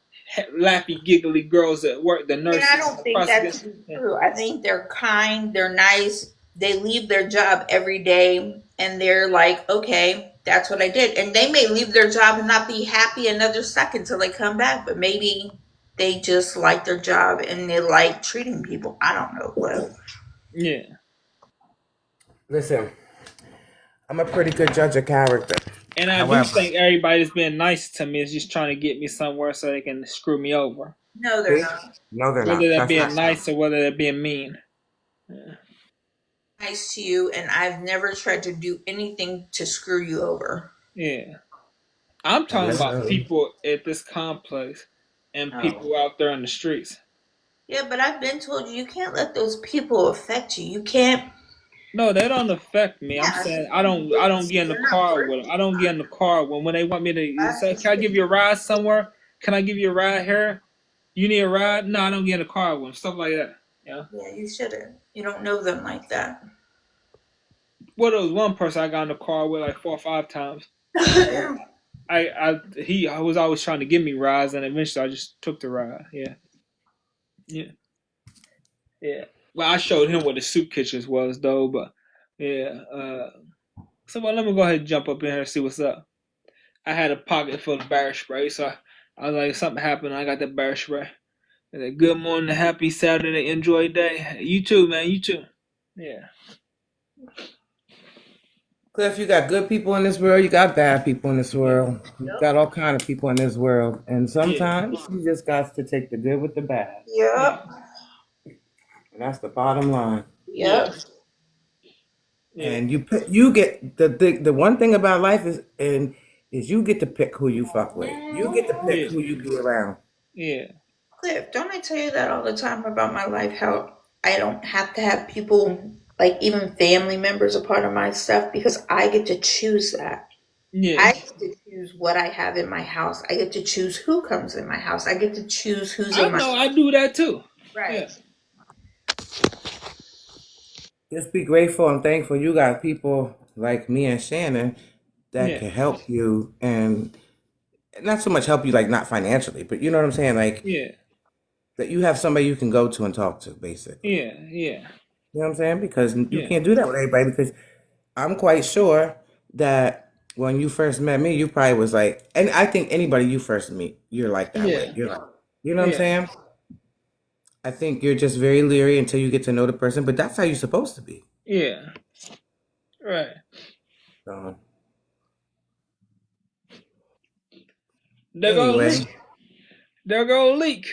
laughy, giggly girls at work, the nurses. And I don't think that's true. I think they're kind, they're nice. They leave their job every day, and they're like, okay, that's what I did. And they may leave their job and not be happy another second till they come back, but maybe they just like their job and they like treating people. I don't know. Yeah. Listen, I'm a pretty good judge of character. And I do think everybody that's being nice to me is just trying to get me somewhere so they can screw me over. No, they're not. No, they're not. Whether they're being nice or whether they're being mean. Yeah. Nice to you, and I've never tried to do anything to screw you over. Yeah. I'm talking about Hello. people at this complex and Oh. people out there in the streets. Yeah, but I've been told you can't let those people affect you. You can't. No, that don't affect me. I'm Yeah, saying I don't get in the they're not car worth with them. I don't get in the car when they want me to say, it. "Can I give you a ride somewhere? Can I give you a ride here? You need a ride?" No, I don't get in the car with them. Stuff like that. Yeah. Yeah, you shouldn't. You don't know them like that. Well, there was one person I got in the car with like 4 or 5 times. I was always trying to give me rides, and eventually I just took the ride. Yeah, yeah, yeah. Well, I showed him what the soup kitchens was though, but yeah. So well, let me go ahead and jump up in here and see what's up. I had a pocket full of bear spray, so I was like, something happened. I got that bear spray. And then, good morning, happy Saturday, enjoy your day. You too, man. You too. Yeah, Cliff, you got good people in this world, you got bad people in this yeah, world. You got all kind of people in this world. And yeah, sometimes you just got to take the good with the bad. yeah, Yep. And that's the bottom line. yeah, Yep. yeah, And you get the one thing about life is you get to pick who you fuck with. You get to pick yeah, who you be around. yeah, Cliff, don't I tell you that all the time about my life? How I don't have to have people, like even family members, a part of my stuff because I get to choose that. yeah. I get to choose what I have in my house. I get to choose who comes in my house. I get to choose who's I in my know I do that too. right. Yeah, Just be grateful and thankful you got people like me and Shannon that yeah, can help you, and not so much help you like not financially, but you know what I'm saying? Like yeah, that you have somebody you can go to and talk to, basically. yeah, yeah, You know what I'm saying? Because you yeah, can't do that with everybody, because I'm quite sure that when you first met me, you probably was like, and I think anybody you first meet, you're like that way. yeah, You're like, you know what I'm yeah, saying? I think you're just very leery until you get to know the person, but that's how you're supposed to be. yeah. Right. So, There go anyway, leak. There go leak.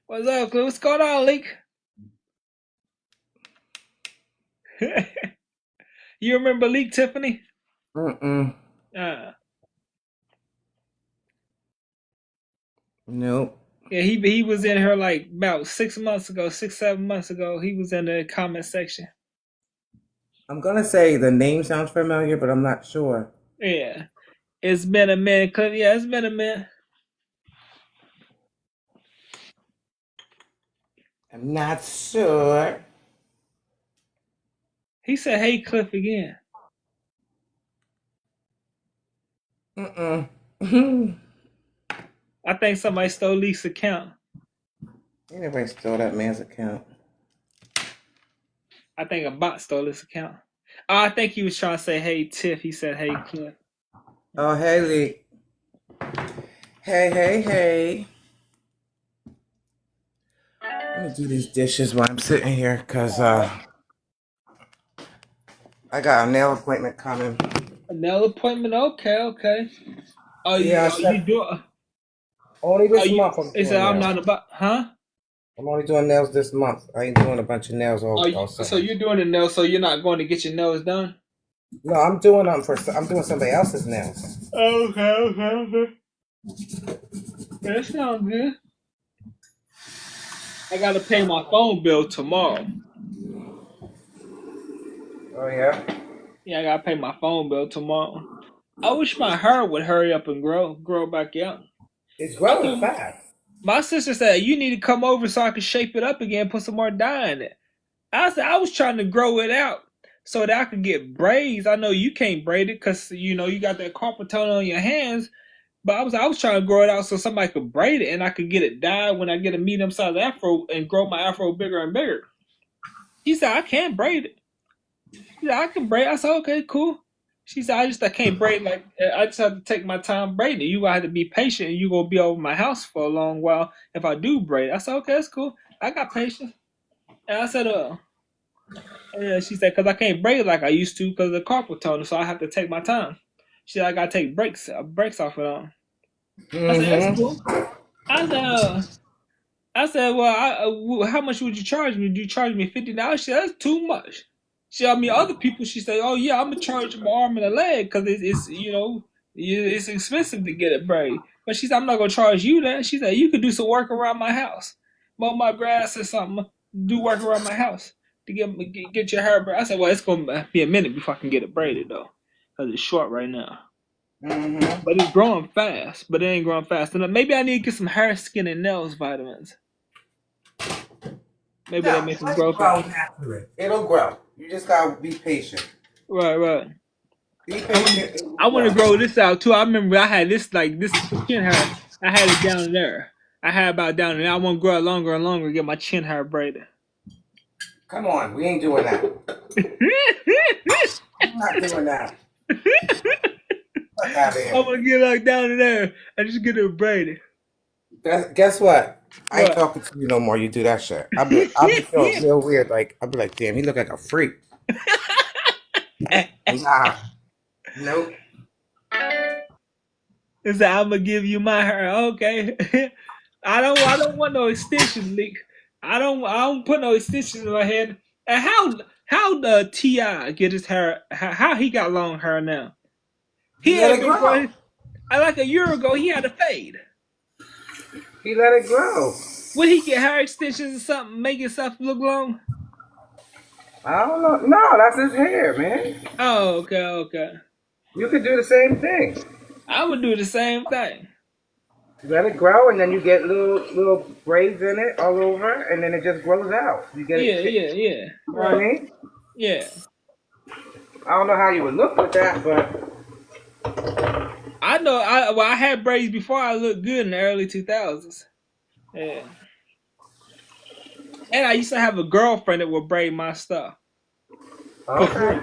What's up, Clue? What's going on, leak? You remember leak, Tiffany? mm-mm, Uh, nope. yeah, he was in her like about 6 months ago, 6, 7 months ago. He was in the comment section. I'm gonna say the name sounds familiar, but I'm not sure. Yeah, it's been a minute, Cliff. Yeah, it's been a minute. I'm not sure. He said, "Hey, Cliff," again. Mm-mm. I think somebody stole Leak's account. Anybody stole that man's account? I think a bot stole his account. Oh, I think he was trying to say, "Hey, Tiff." He said, "Hey, Cliff." Oh, hey, Lee. Hey, hey, hey. Let me do these dishes while I'm sitting here, because I got a nail appointment coming. A nail appointment. Okay, okay. Oh, Yeah, I you said do? only Oh, this you? month I'm He said, doing "I'm nails. not about, huh?" I'm only doing nails this month. I ain't doing a bunch of nails Oh, all so summer. you're doing the nails, so you're not going to get your nails done? No, I'm doing somebody else's nails. Okay, okay, okay. That sounds good. I gotta pay my phone bill tomorrow. Oh yeah. Yeah, I gotta pay my phone bill tomorrow. I wish my hair would hurry up and grow back out. It's I growing told fast. my sister said you need to come over so I can shape it up again, put some more dye in it. I said I was trying to grow it out so that I could get braids. I know you can't braid it because you know you got that carpal tunnel on your hands. But I was trying to grow it out so somebody could braid it and I could get it dyed when I get a medium sized afro and grow my afro bigger and bigger. She said I can't braid it. She said I can braid. I said okay, cool. She said I can't braid like I just have to take my time braiding it. You gonna have to be patient and you gonna be over my house for a long while if I do braid. I said okay, that's cool. I got patience. And I said yeah, she said, because I can't braid like I used to because of the carpal tunnel, so I have to take my time. She said, I got to take breaks off it on. I said, that's Mm-hmm. cool. I said, well, how much would you charge me? Do you charge me $50? She said, that's too much. She, I mean, other people, she said, oh, yeah, I'm going to charge my arm and a leg because it's, It's expensive to get it braided. But she said, I'm not gonna charge you that. She said, you could do some work around my house, mow my grass or something. Do work around my house to get your hair braided. I said, well, it's gonna be a minute before I can get it braided though, because it's short right now. Mm-hmm. But it's growing fast. But it ain't growing fast enough. Maybe I need to get some hair, skin, and nails vitamins. Maybe that makes it grow fast. It'll grow. You just gotta be patient. Right. Be patient. I want to grow this out too. I remember I had this chin hair. I had it down there. I had about down there. I want to grow it longer and longer. Get my chin hair braided. Come on, we ain't doing that. I'm not doing that. Fuck out of here. I'm gonna get like down there and just get it braided. Guess what? I ain't What? talking to you no more. You do that shit. I'll be feeling real weird. Like I'll be like, damn, he look like a freak. Nah. Nope. It's like, I'm gonna give you my hair. Okay. I don't want no extensions, Leak. I don't put no extensions in my head. And how the T.I. get his hair? How he got long hair now? He Let had it grow. like a year ago. He had a fade. He let it grow. Would he get hair extensions or something, make himself look long? I don't know. No, that's his hair, man. Oh, okay. You could do the same thing. I would do the same thing. Let it grow, and then you get little braids in it all over, and then it just grows out. You get it. Yeah. You know what I mean? Yeah. I don't know how you would look with that, but I know. I had braids before. I looked good in the early 2000s. Yeah. And I used to have a girlfriend that would braid my stuff. okay.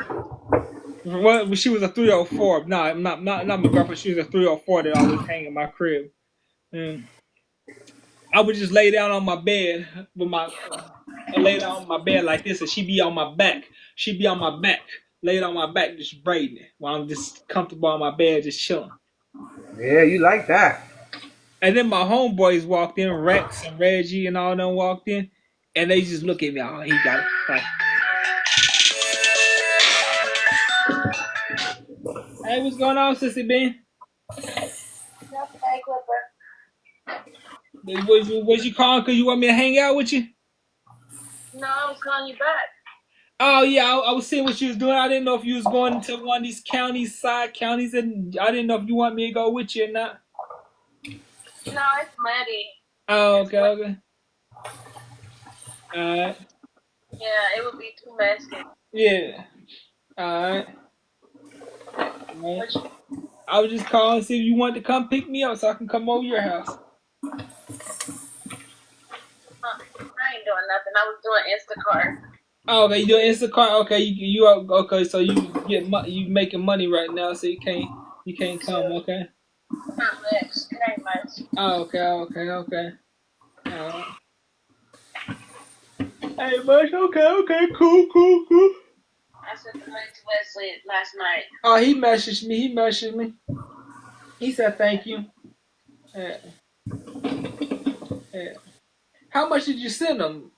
Well, she was a 304. No, not my girlfriend. She was a 304 that always hang in my crib. And I would just lay down on my bed with I lay down on my bed like this, and she'd be on my back. She'd be on my back, laid on my back, just braiding it while I'm just comfortable on my bed, just chilling. Yeah, you like that. And then my homeboys walked in, Rex and Reggie and all them walked in, and they just look at me. Oh, he got it. Like, hey, what's going on, Sissy Ben? Hey, Clipper. Was you calling because you want me to hang out with you? No, I was calling you back. Oh yeah, I was seeing what you was doing. I didn't know if you was going to one of these side counties, and I didn't know if you want me to go with you or not. No, it's muddy. Oh, okay. Alright. Yeah, it would be too messy. Yeah. Alright. I was just calling to see if you wanted to come pick me up so I can come over your house. I ain't doing nothing. I was doing Instacart. Oh, okay, you doing Instacart? Okay, you okay? So you making money right now, so you can't come. Okay. Not much. It ain't much. Oh, okay. Hey, much. Okay, cool. I sent the money to Wesley last night. Oh, he messaged me. He said thank you. Yeah. How much did you send him?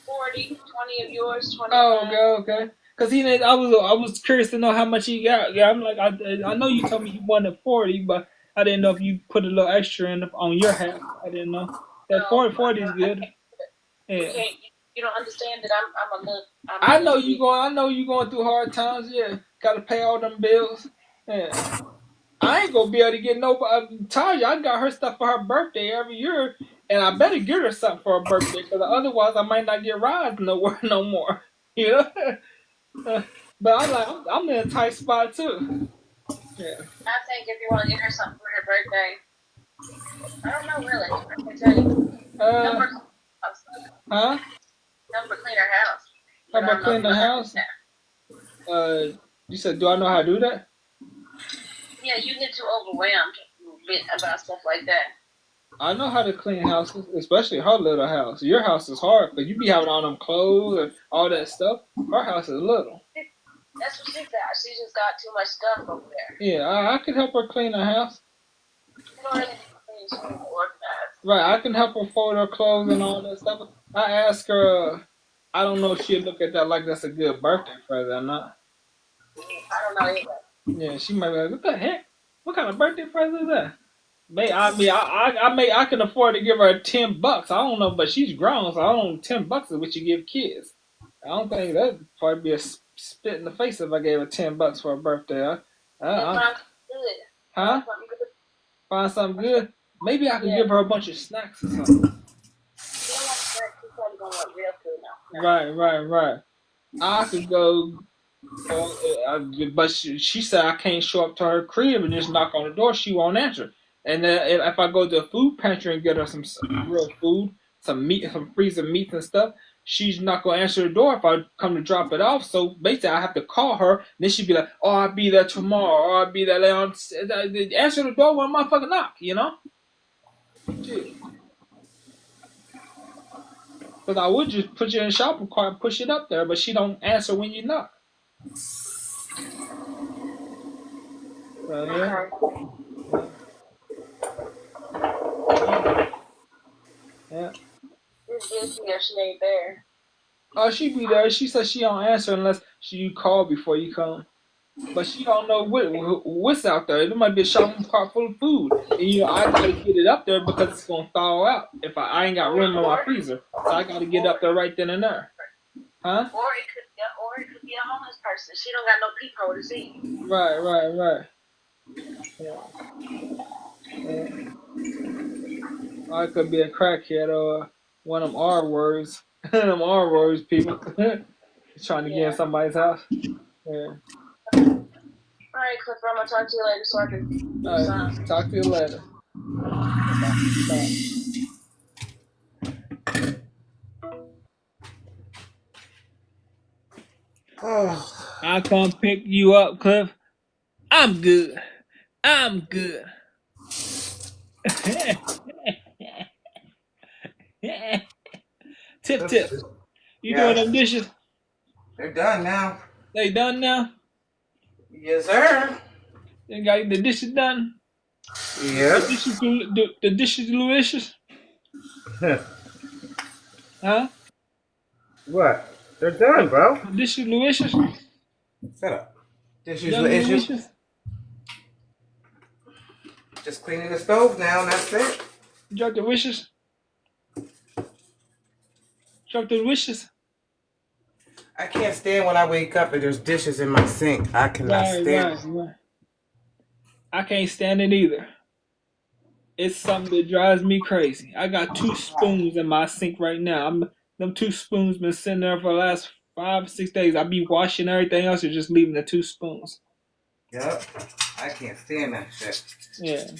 40, 20 of yours, 20 Oh, okay. Cause I was curious to know how much he got. Yeah, I'm like, I know you told me you wanted 40, but I didn't know if you put a little extra in on your half. I didn't know that 40 is good. Yeah. You don't understand that I'm a little. I know you going through hard times. Yeah, gotta pay all them bills. Yeah. I ain't gonna be able to get nobody. Taja, I got her stuff for her birthday every year, and I better get her something for her birthday, because otherwise I might not get rides nowhere no more. You know. But I'm in a tight spot too. Yeah. I think if you want to get her something for her birthday, I don't know really. I can tell you. Huh? Help her clean her house. How about clean the house? You said, do I know how to do that? Yeah, you get too overwhelmed about stuff like that. I know how to clean houses, especially her little house. Your house is hard, because you be having all them clothes and all that stuff. Her house is little. That's what she got. She just got too much stuff over there. Yeah, I can help her clean her house. You don't really need to clean, she needs to organize. Right, I can help her fold her clothes and all that stuff. I asked her, I don't know if she'd look at that like that's a good birthday present or not. I don't know either. Yeah, she might be like, what the heck? What kind of birthday present is that? I can afford to give her $10. I don't know, but she's grown, so I don't know. $10 is what you give kids. I don't think that'd probably be a spit in the face if I gave her $10 for a birthday. Good. Huh? Something good. Find something good. Maybe I could Yeah. give her a bunch of snacks or something. You don't want that. She's probably gonna look real good now. Right. I could go, but she said I can't show up to her crib and just knock on the door. She won't answer. And then if I go to a food pantry and get her some real food, some meat, some freezer meats and stuff, she's not gonna answer the door if I come to drop it off. So basically, I have to call her. Then she'd be like, "Oh, I'll be there tomorrow. Or I'll be there later on." Answer the door when a motherfucker knock, you know? Because I would just put you in the shopping cart and push it up there, but she don't answer when you knock. Yeah. Yeah. It's busy or she ain't there. Oh, she be there. She said she don't answer unless you call before you come. But she don't know what's out there. There might be a shopping cart full of food. And, I got to get it up there because it's going to thaw out if I ain't got room in my freezer. So I got to get up there right then and there. Huh? Or it could be a homeless person. She don't got no peephole to see. Right. Yeah. Or it could be a crackhead or one of them R words. Them R words people. Trying to get in somebody's house. Yeah. Alright, Clifford, I'm gonna talk to you later so I can do something. Talk to you later. Oh, I come pick you up, Cliff. I'm good. Tip. You doing them dishes? they're done now. They done now? Yes, sir. You got the dishes done? Yep. The dishes delicious? Huh? What? They're done, bro. The dishes delicious? Shut up. Dishes Done delicious. delicious? Just cleaning the stove now, and that's it. Drop the wishes? Drop the wishes? I can't stand when I wake up and there's dishes in my sink. I cannot stand it. Right. I can't stand it either. It's something that drives me crazy. I got 2 spoons in my sink right now. Them 2 spoons been sitting there for the last 5 or 6 days. I be washing everything else and just leaving the 2 spoons. Yep. I can't stand that shit. Yeah.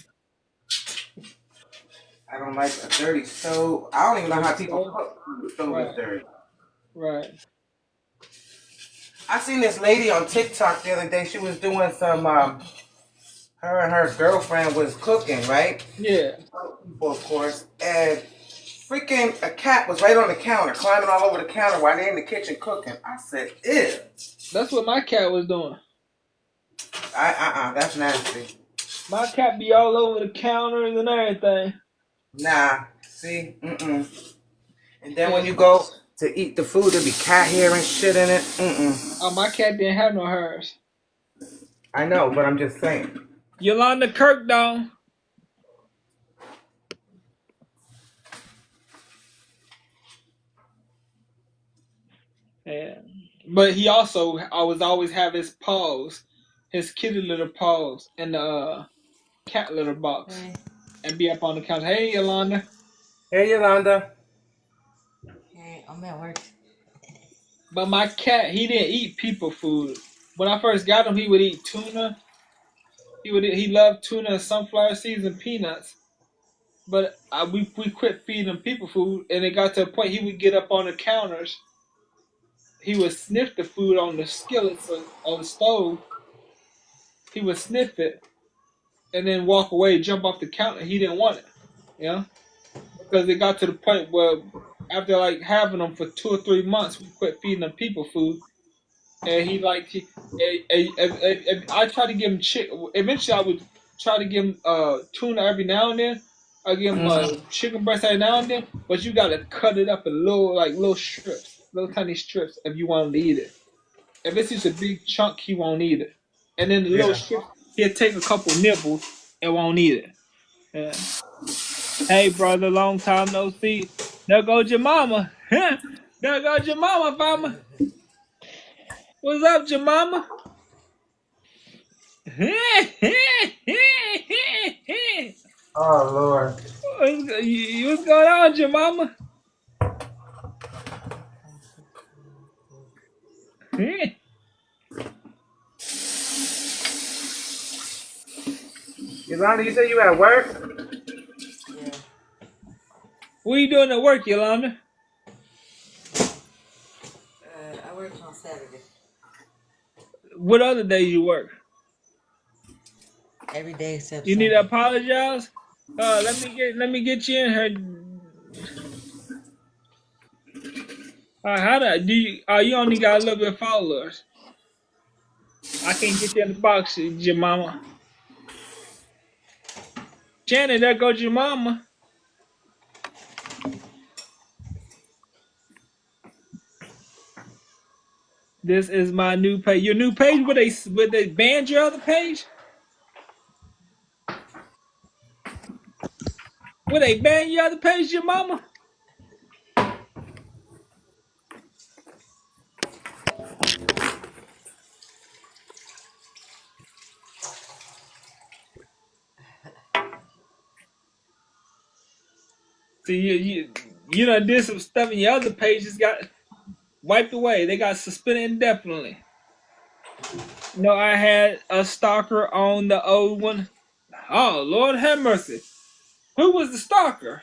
I don't like a dirty stove. I don't even know how people cook when the stove is dirty. Right. I seen this lady on TikTok the other day. She was doing some, her and her girlfriend was cooking, right? Yeah. People, of course. And freaking a cat was right on the counter, climbing all over the counter while they're in the kitchen cooking. I said, ew. That's what my cat was doing. That's nasty. My cat be all over the counters and everything. Nah, see? And then when you go to eat the food, there be cat hair and shit in it. Oh, my cat didn't have no hairs. I know, but I'm just saying. Yolanda Kirk, though. Yeah. But he also always have his paws, his kitty litter paws in the cat litter box. And be up on the counter. Hey, Yolanda. Hey, Yolanda. Hey, I'm at work. But my cat, he didn't eat people food. When I first got him, he would eat tuna. He loved tuna and sunflower seeds and peanuts. But we quit feeding him people food, and it got to a point he would get up on the counters. He would sniff the food on the skillets on the stove. He would sniff it, and then walk away, jump off the counter. He didn't want it, because it got to the point where after like having them for 2 or 3 months, we quit feeding them people food. And I tried to give him chicken. Eventually, I would try to give him tuna every now and then. I give him chicken breast every now and then. But you gotta cut it up in little strips, little tiny strips, if you want him to eat it. If it's just a big chunk, he won't eat it. And then the little strips, He'll take a couple nibbles and won't eat it. Yeah. Hey, brother, long time no see. There goes your mama. There goes your mama, farmer. What's up, your mama? Oh Lord. What's going on, your mama? Yolanda, you said you at work? Yeah. What you doing at work, Yolanda? I work on Saturday. What other days you work? Every day except You need Sunday. to apologize. Let me get you in here. How do you? You only got a little bit of followers. I can't get you in the box, your mama. Janet, there goes your mama. This is my new page. Your new page? Would they ban your other page? Would they ban your other page, your mama? See, you done did some stuff and your other pages got wiped away. They got suspended indefinitely. No, I had a stalker on the old one. Oh, Lord have mercy. Who was the stalker?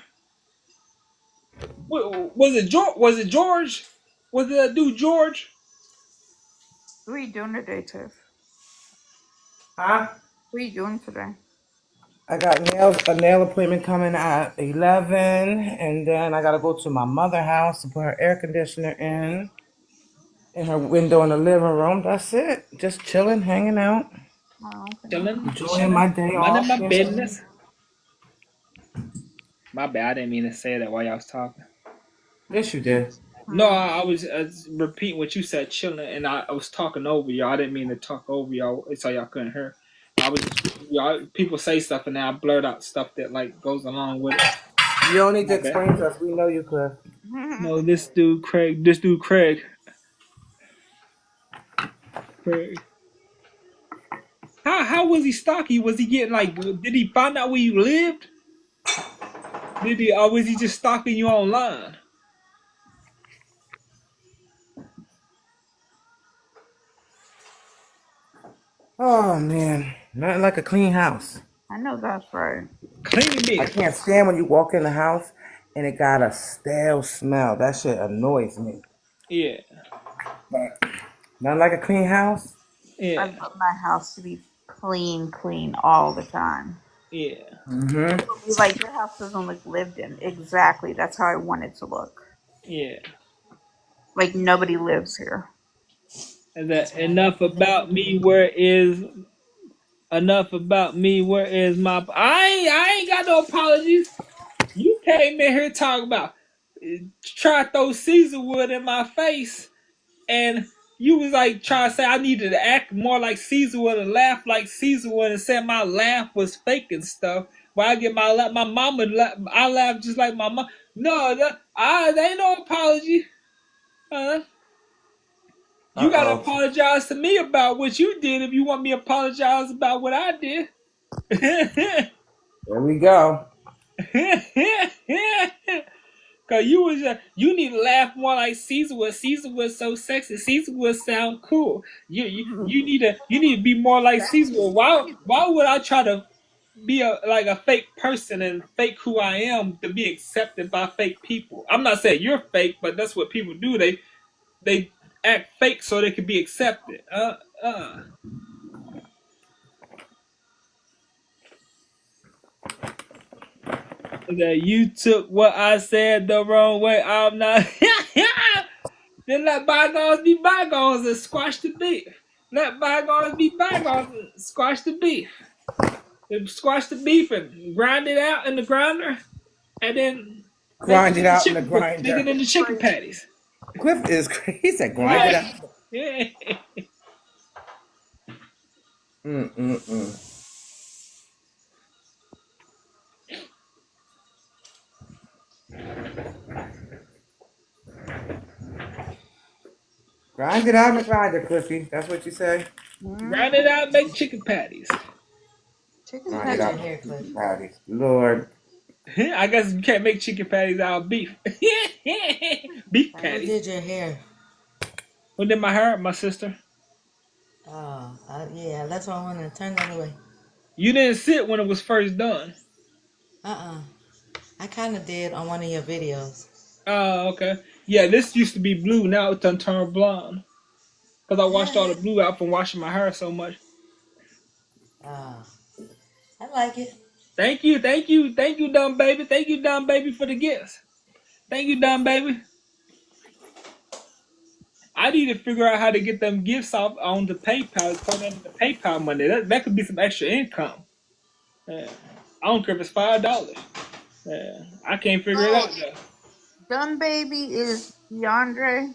Was it George? Was it George? Was it that dude George? What are you doing today, Tiff? Huh? What are you doing today? I got a nail appointment coming at 11, and then I gotta go to my mother's house to put her air conditioner in her window in the living room. That's it. Just chilling, hanging out, Oh, okay. Chilling. enjoying my day off. Minding my business. My bad. I didn't mean to say that while y'all was talking. Yes, you did. No, I was repeating what you said, chilling, and I was talking over y'all. I didn't mean to talk over y'all so y'all couldn't hear. I was y'all. People say stuff, and then I blurt out stuff that like goes along with it. You don't need to My bad. explain to us. We know you could. No, this dude Craig. Craig. How was he stalking? Was he getting like? Did he find out where you lived? Did he? Or was he just stalking you online? Oh man, nothing like a clean house. I know that's right. Clean I it. can't stand when you walk in the house and it got a stale smell. That shit annoys me. Yeah. But nothing like a clean house. I Yeah. love my house to be clean all the time. Yeah. Mm-hmm. It'll be like your house doesn't look lived in. Exactly. That's how I want it to look. Yeah. Like nobody lives here. And that enough about me. Where is enough about me? Where is my? I ain't got no apologies. You came in here talking about try to throw Caesar wood in my face, and you was like trying to say I needed to act more like Caesar wood and laugh like Caesar wood and said my laugh was fake and stuff. Well, I get my mama, I laugh just like my mom. No, there ain't no apology. You gotta apologize to me about what you did if you want me to apologize about what I did. There we go. Cause you need to laugh more like Caesar was. Caesar was so sexy. Caesar would sound cool. You need to be more like Caesar was. Why would I try to be like a fake person and fake who I am to be accepted by fake people? I'm not saying you're fake, but that's what people do. They act fake so they can be accepted. That you took what I said the wrong way. I'm not. Then let bygones be bygones and squash the beef. Let bygones be bygones and squash the beef. Squash the beef and grind it out in the grinder, and then Grind it out in the grinder. Stick it in the chicken patties. Cliff is crazy. He said grind it out. Yeah. Mm-mm-mm. Grind it out and grind it, Cliffy. That's what you say? Grind it out, make chicken patties. Chicken Grind Did it your out patties. and hair, chicken Cliff. patties. Lord. I guess you can't make chicken patties out of beef. Beef Who patties. did your hair? Who did my hair? My sister. Oh, yeah, that's why I wanted to turn that away. You didn't sit when it was first done. I kind of did on one of your videos. Oh, okay. Yeah, this used to be blue. Now it's done turned blonde. Because I washed all the blue out from washing my hair so much. Oh, I like it. Thank you, thank you, thank you, dumb baby. Thank you, dumb baby, for the gifts. Thank you, dumb baby. I need to figure out how to get them gifts off on the PayPal, put them in the PayPal money. That could be some extra income. I don't care if it's $5. I can't figure it Oh, out though. dumb baby is DeAndre.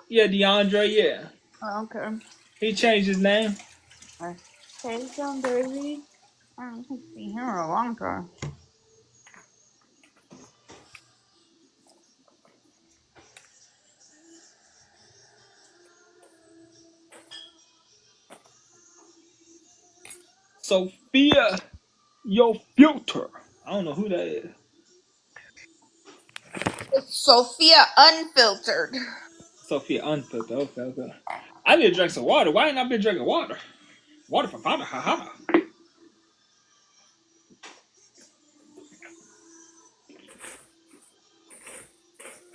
Yeah, DeAndre, yeah. Oh, okay. He changed his name. Hey, dumb baby. I haven't seen him in a long time. Sophia, your filter. I don't know who that is. It's Sophia Unfiltered. Sophia Unfiltered. Okay. I need to drink some water. Why ain't I been drinking water? Water for father, haha.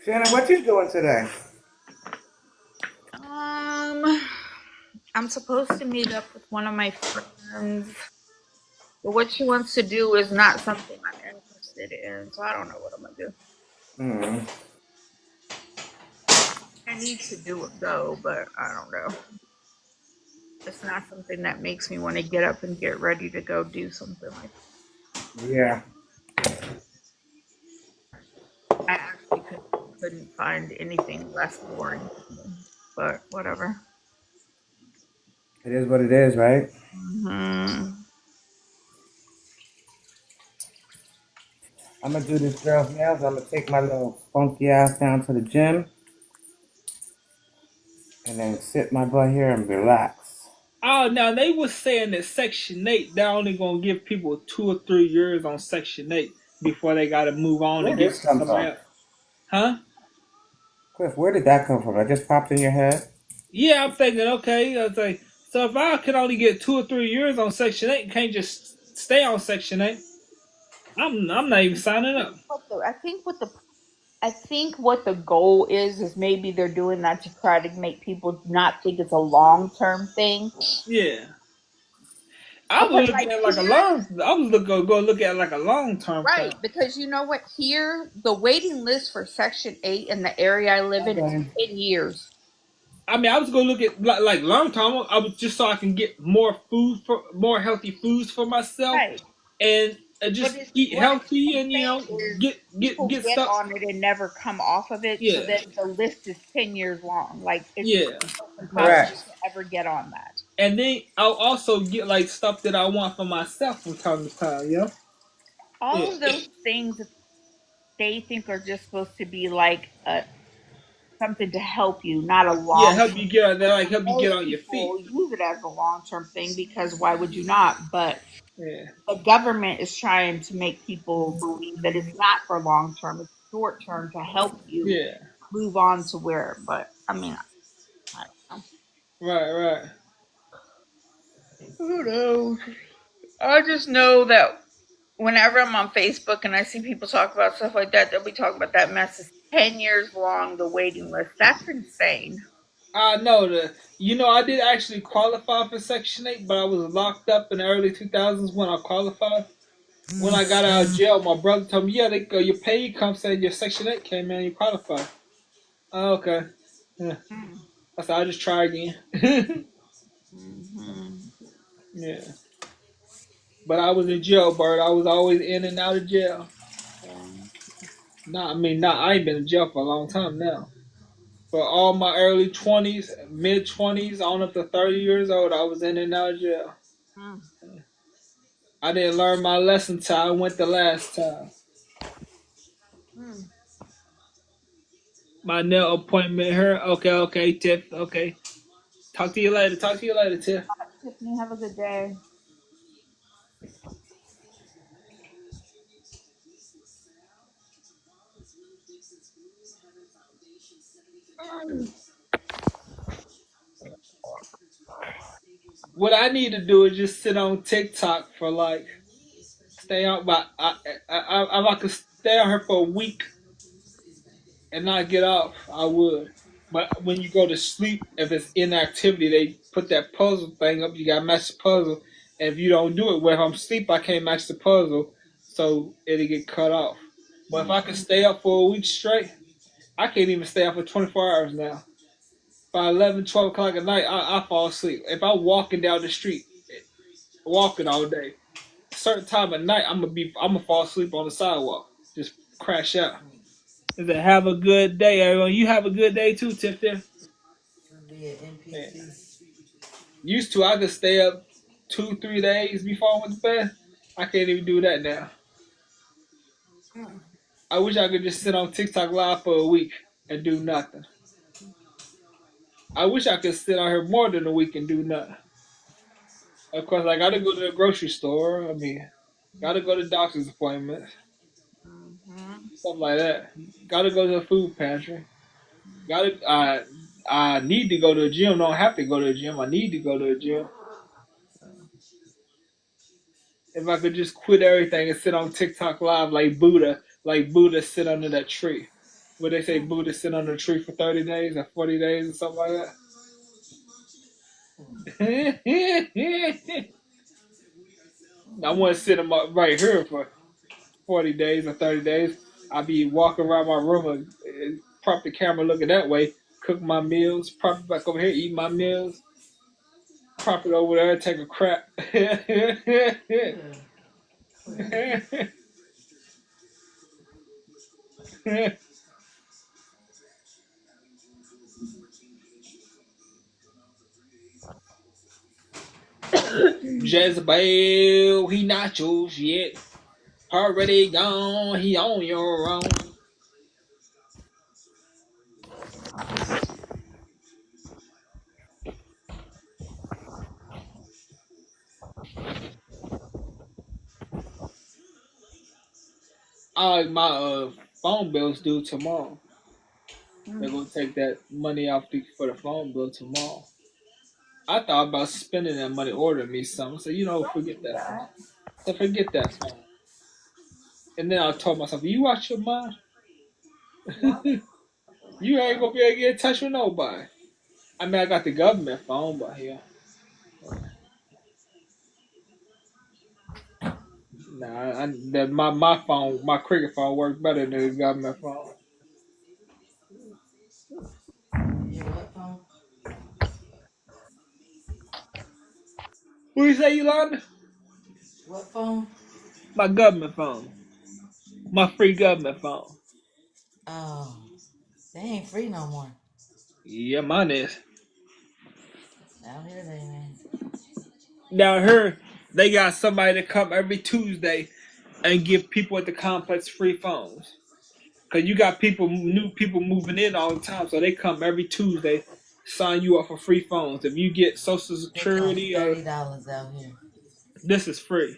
Shannon, what you doing today? I'm supposed to meet up with one of my friends, but what she wants to do is not something I'm interested in, so I don't know what I'm gonna do. Mm. I need to do it though, but I don't know. It's not something that makes me want to get up and get ready to go do something like that. Yeah. I actually couldn't find anything less boring, but whatever. It is what it is, right? Hmm. I'm gonna do this girl's nails. I'm gonna take my little funky ass down to the gym and then sit my butt here and relax. Oh, now they was saying that Section 8, they're only gonna give people 2 or 3 years on Section 8 before they gotta move on Where and did give this come somebody from? else. Huh? Cliff, where did that come from? That just popped in your head? Yeah, I'm thinking, okay, I was like, so if I could only get 2 or 3 years on Section 8 and can't just stay on Section 8, I'm not even signing up. I think what the goal is maybe they're doing that to try to make people not think it's a long-term thing. Yeah. I was But looking like at like a here, long. I was going to look at like a long term thing. right? Because you know what? Here, the waiting list for Section 8 in the area I live in is Okay. 10 years. I mean, I was going to look at like long term. I was just so I can get more more healthy foods for myself, Right. and But just it's, eat what healthy, I'm and saying is people get get stuff. on it and never come off of it. So Yeah, then the list is 10 years long. Like it's yeah. impossible Correct. to ever get on that. And then I'll also get like stuff that I want for myself from time to time. Yeah. All Yeah. of those things they think are just supposed to be like something to help you, not a Yeah, long help you get on. They like help you get most on your feet. people use it as a long term thing because why would you not? But Yeah. the government is trying to make people believe that it's not for long term, it's short term to help you Yeah. move on to where. But I mean, I don't Right. know. Who knows? I just know that whenever I'm on Facebook and I see people talk about stuff like that, they'll be talking about that mess is 10 years long, the waiting list. That's insane. I know I did actually qualify for Section 8, but I was locked up in the early 2000s when I qualified. When I got out of jail, my brother told me, yeah, your pay comes said your Section 8 came in and you qualified. Oh, okay. Yeah. I said, I'll just try again. Mm-hmm. Yeah. But I was in jail, Bert. I was always in and out of jail. I ain't been in jail for a long time now. For all my early 20s, mid 20s, on up to 30 years old, I was in and out of jail. Mm. I didn't learn my lesson till I went the last time. Mm. My nail appointment here. Okay, Tiff. Okay. Talk to you later. Tiff. Tiffany, have a good day. What I need to do is just sit on TikTok for like stay out. But if I could stay on here for a week and not get off, I would. But when you go to sleep, if it's inactivity, they put that puzzle thing up. You got to match the puzzle. And if you don't do it, well, if I'm asleep, I can't match the puzzle, so it'll get cut off. But if I could stay up for a week straight, I can't even stay up for 24 hours now. By 11, 12 o'clock at night, I fall asleep. If I'm walking down the street, walking all day, a certain time at night, I'm gonna fall asleep on the sidewalk, just crash out. Is it have a good day, everyone? You have a good day too, Tiff. Tiff. It'll be an NPC. Used to, I could stay up 2, 3 days before I went to bed. I can't even do that now. I wish I could just sit on TikTok live for a week and do nothing. I wish I could sit on here more than a week and do nothing. Of course, I gotta go to the grocery store. I mean, gotta go to doctor's appointments, stuff like that. Gotta go to the food pantry. I need to go to the gym. Don't have to go to the gym. I need to go to the gym. If I could just quit everything and sit on TikTok live like Buddha sit under that tree. Would they say Buddha sit under a tree for 30 days or 40 days or something like that? I want to sit him up right here for 40 days or 30 days. I'll be walking around my room and prop the camera looking that way, cook my meals, prop it back over here, eat my meals, prop it over there, take a crap. Jezebel, he not yours yet. Already gone, he on your own. My phone bill's due tomorrow. They're gonna take that money off for the phone bill tomorrow. I thought about spending that money ordering me something. So forget that. So forget that phone. And then I told myself, you watch your mind. You ain't gonna be able to get in touch with nobody. I mean, I got the government phone, but yeah. Nah, my phone, my cricket phone works better than the government phone. Your what phone? What you say, Yolanda? What phone? My government phone. My free government phone. Oh, they ain't free no more. Yeah, mine is. Out here they ain't. Down here, they got somebody to come every Tuesday and give people at the complex free phones. Cause you got new people moving in all the time, so they come every Tuesday, sign you up for free phones. If you get Social Security, $30 out here. This is free.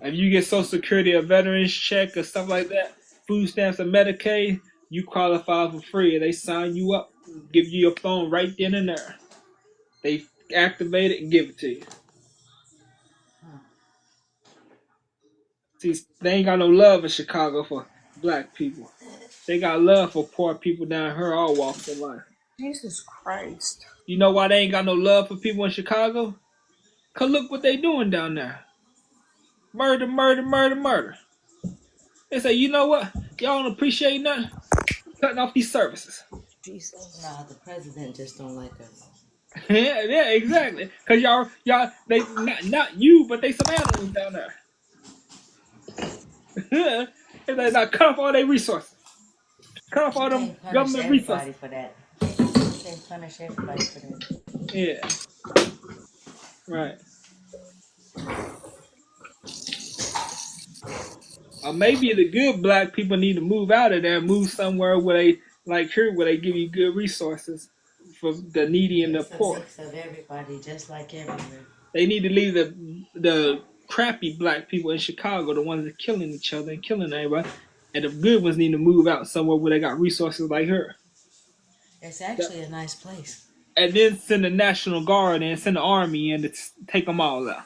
If you get Social Security or Veterans check or stuff like that, food stamps or Medicaid, you qualify for free. And they sign you up, give you your phone right then and there. They activate it and give it to you. See, they ain't got no love in Chicago for black people. They got love for poor people down here, all walks of life. Jesus Christ. You know why they ain't got no love for people in Chicago? Cause look what they doing down there. Murder, murder, murder, murder. They say, you know what? Y'all don't appreciate nothing. Cutting off these services. Jesus. Nah, the president just don't like us. yeah, exactly. Cause y'all, they not you, but they some animals down there. And they not cut off all their resources. Cut off all them government resources. For that. You can't punish everybody for that. Yeah. Right. Or maybe the good black people need to move out of there, move somewhere where they like here, where they give you good resources for the needy and the It's a poor. mix of everybody, just like everywhere. They need to leave the crappy black people in Chicago, the ones that are killing each other and killing everybody, and the good ones need to move out somewhere where they got resources like her. It's actually a nice place. And then send the National Guard and send the army in to take them all out.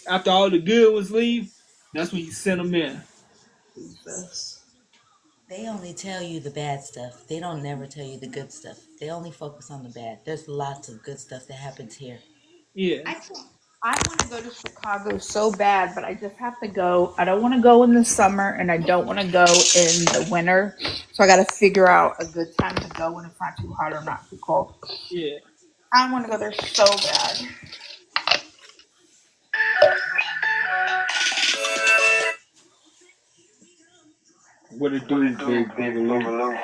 After all the good ones leave, that's when you send them in. They only tell you the bad stuff. They don't never tell you the good stuff. They only focus on the bad. There's lots of good stuff that happens here. Yeah. I want to go to Chicago so bad, but I just have to go. I don't want to go in the summer, and I don't want to go in the winter. So I got to figure out a good time to go when it's not too hot or not too cold. Yeah. I want to go there so bad. What it do, big boogaloo?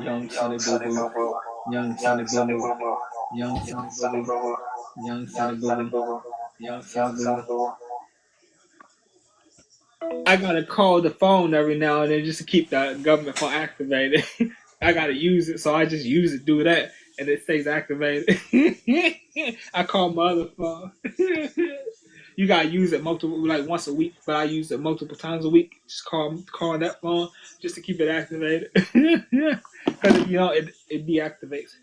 Young Sonny Boo Boo. Young Sonny Boo Boo. Young Sonny Boo Boo. Young Sonny Boo Boo. Young Sonny Boo Boo. I gotta call the phone every now and then just to keep the government phone activated. I gotta use it, so I just use it, do that, and it stays activated. I call my other phone. You gotta use it multiple, like once a week, but I use it multiple times a week. Just call that phone just to keep it activated, because it deactivates.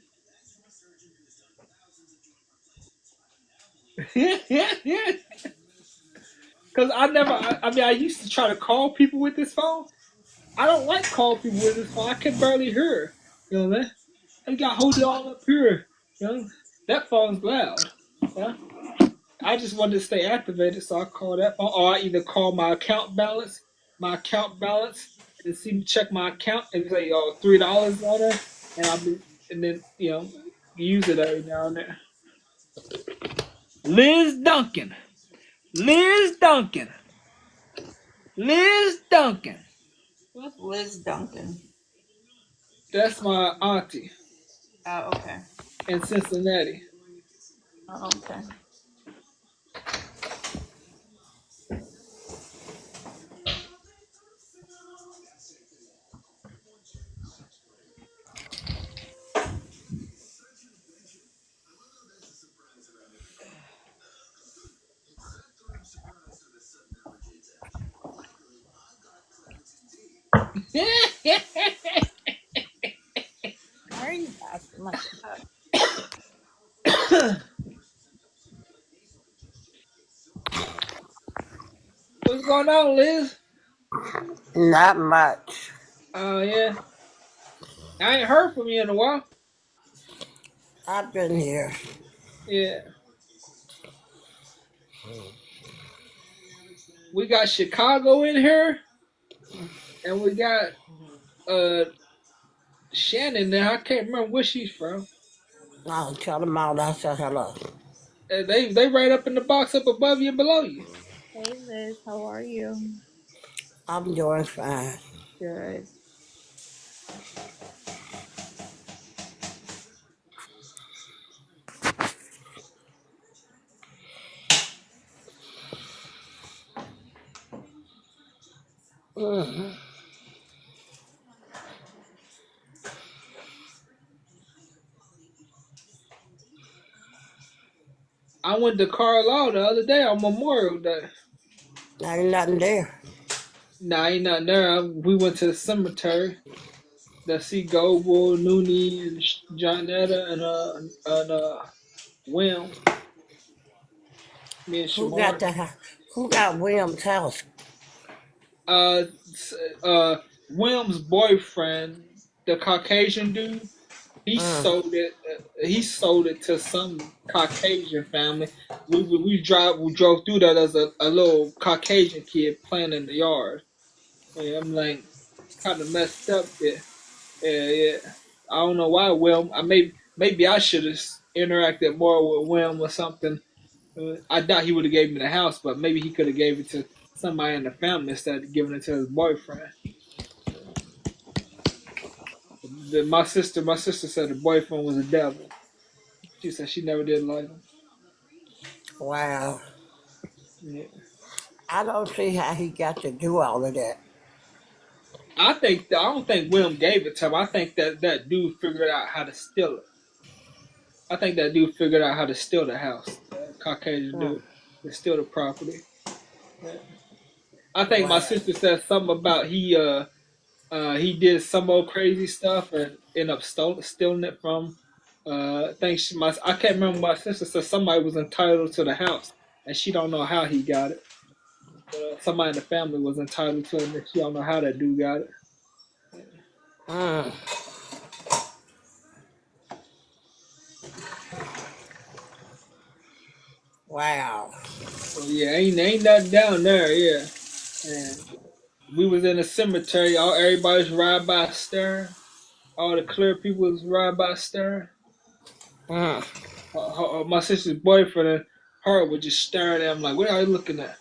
Because I used to try to call people with this phone. I don't like calling people with this phone. I can barely hear. You know what I mean? I got to hold it all up here. You know, that phone's loud. Yeah. I just wanted to stay activated, so I call that phone. Or I either call my account balance, and check my account and say, oh, $3 on there, and then use it every now and then. Liz Duncan. Who's Liz Duncan? That's my auntie Oh, okay. in Cincinnati. Oh, okay. Why are you asking like that? What's going on, Liz? Not much. Oh, yeah. I ain't heard from you in a while. I've been here. Yeah. We got Chicago in here, and we got Shannon there. I can't remember where she's from. I'll tell them all I said hello. They right up in the box up above you and below you. Hey Liz, how are you? I'm doing fine. Good. Mm-hmm. I went to Carlisle the other day on Memorial Day. Ain't nothing there. Nah, ain't nothing there. We went to the cemetery to see Goble, Nooney, and Johnetta, and Williams. Me and Shamar. Who got William's house? Williams' boyfriend, the Caucasian dude, he sold it. He sold it to some Caucasian family. We drove through there. There's a little Caucasian kid playing in the yard. Yeah, I'm like, kind of messed up there. Yeah. I don't know why William. Maybe I should have interacted more with William or something. I doubt he would have gave me the house, but maybe he could have gave it to somebody in the family instead of giving it to his boyfriend. My sister said the boyfriend was a devil. She said she never did like him. Wow. Yeah. I don't see how he got to do all of that. I don't think William gave it to him. I think that dude figured out how to steal it. I think that dude figured out how to steal the house. That Caucasian Hmm. dude to steal the property. Yeah. I think my Wow. sister said something about he did some old crazy stuff and ended up stealing it from. I can't remember. My sister said somebody was entitled to the house and she don't know how he got it. Somebody in the family was entitled to it and she don't know how that dude got it. Hmm. Wow. So yeah, ain't nothing down there. Yeah, and we was in the cemetery. Everybody's riding by staring. All the clear people was riding by staring. Hmm. My sister's boyfriend and her were just staring at him like, "What are you looking at?"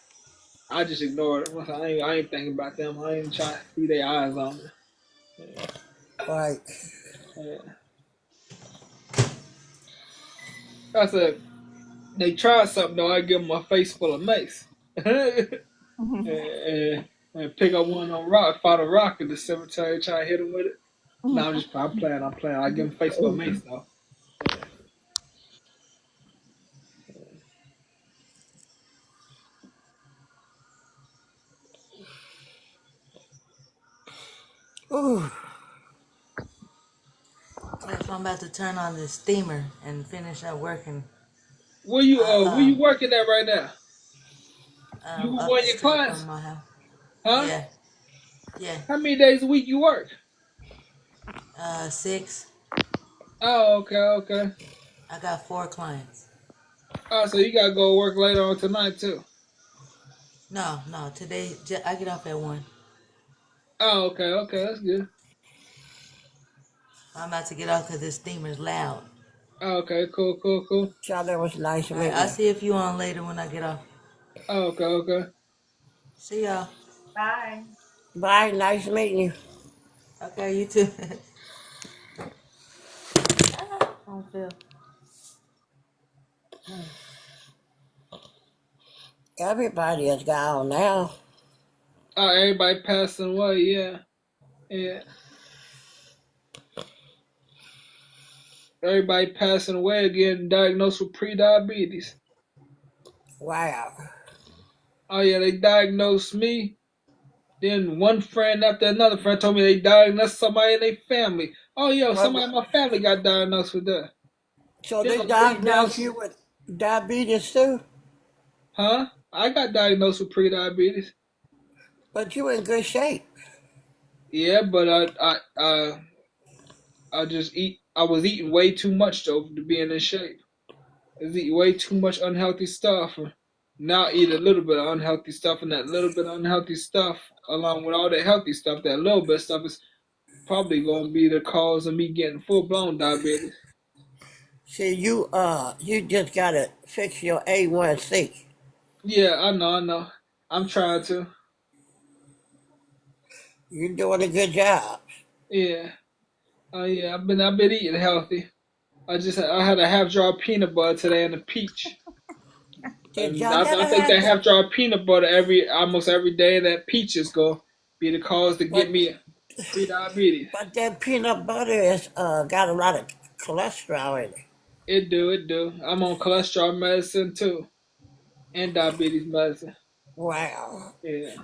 I just ignored it. I ain't thinking about them. I ain't trying to see their eyes on me. Right. Yeah. I said, they tried something though. I give them a face full of mace. and pick up one on rock, find a rock in the cemetery, try to hit him with it. No, I'm playing. I give him a face full of mace though. Ooh. Yeah, so I'm about to turn on the steamer and finish up working. Where you working at right now? You Up one the of your street clients? from my house. Huh? Yeah, yeah. How many days a week you work? 6. Oh, okay. I got 4 clients. Oh, so you gotta go work later on tonight too. No, today I get off at 1. Oh, okay, that's good. I'm about to get off because this steamer's loud. Oh, okay, cool. So that was nice All meeting right, I'll you. see if you on later when I get off. Oh, okay. See y'all. Bye. Bye. Nice meeting you. Okay, you too. I don't feel. Everybody is gone now. Oh, everybody passing away, yeah. Everybody passing away getting diagnosed with pre-diabetes. Wow. Oh yeah, they diagnosed me. Then one friend after another friend told me they diagnosed somebody in their family. Oh yeah, somebody in my family got diagnosed with that. So Then they I'm thinking now, diagnosed you with diabetes too? huh? I got diagnosed with pre-diabetes. But you in good shape. Yeah, but I just eat. I was eating way too much though to be in this shape. I was eating way too much unhealthy stuff. Now I eat a little bit of unhealthy stuff, and that little bit of unhealthy stuff, along with all that healthy stuff, that little bit of stuff is probably going to be the cause of me getting full blown diabetes. See, you just gotta fix your A1C. Yeah, I know. I'm trying to. You're doing a good job. Yeah. Yeah. I've been eating healthy. I had a half jar of peanut butter today and a peach. Did And y'all never I think have that that? half jar of peanut butter almost every day, that peach is going to be the cause to get But me pre-diabetes. but that peanut butter is got a lot of cholesterol in it. It do. I'm on cholesterol medicine too, and diabetes medicine. Wow. Yeah.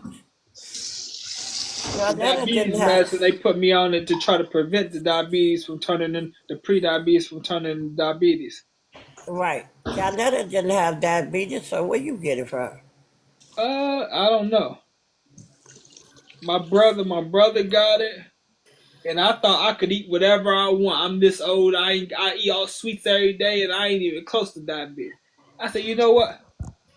Well, The that didn't diabetes have. medicine, they put me on it to try to prevent the diabetes from turning in the pre-diabetes from turning into diabetes. Right. Janetta didn't have diabetes, so where you get it from? I don't know. My brother got it, and I thought I could eat whatever I want. I'm this old. I eat all sweets every day, and I ain't even close to diabetes. I said, you know what?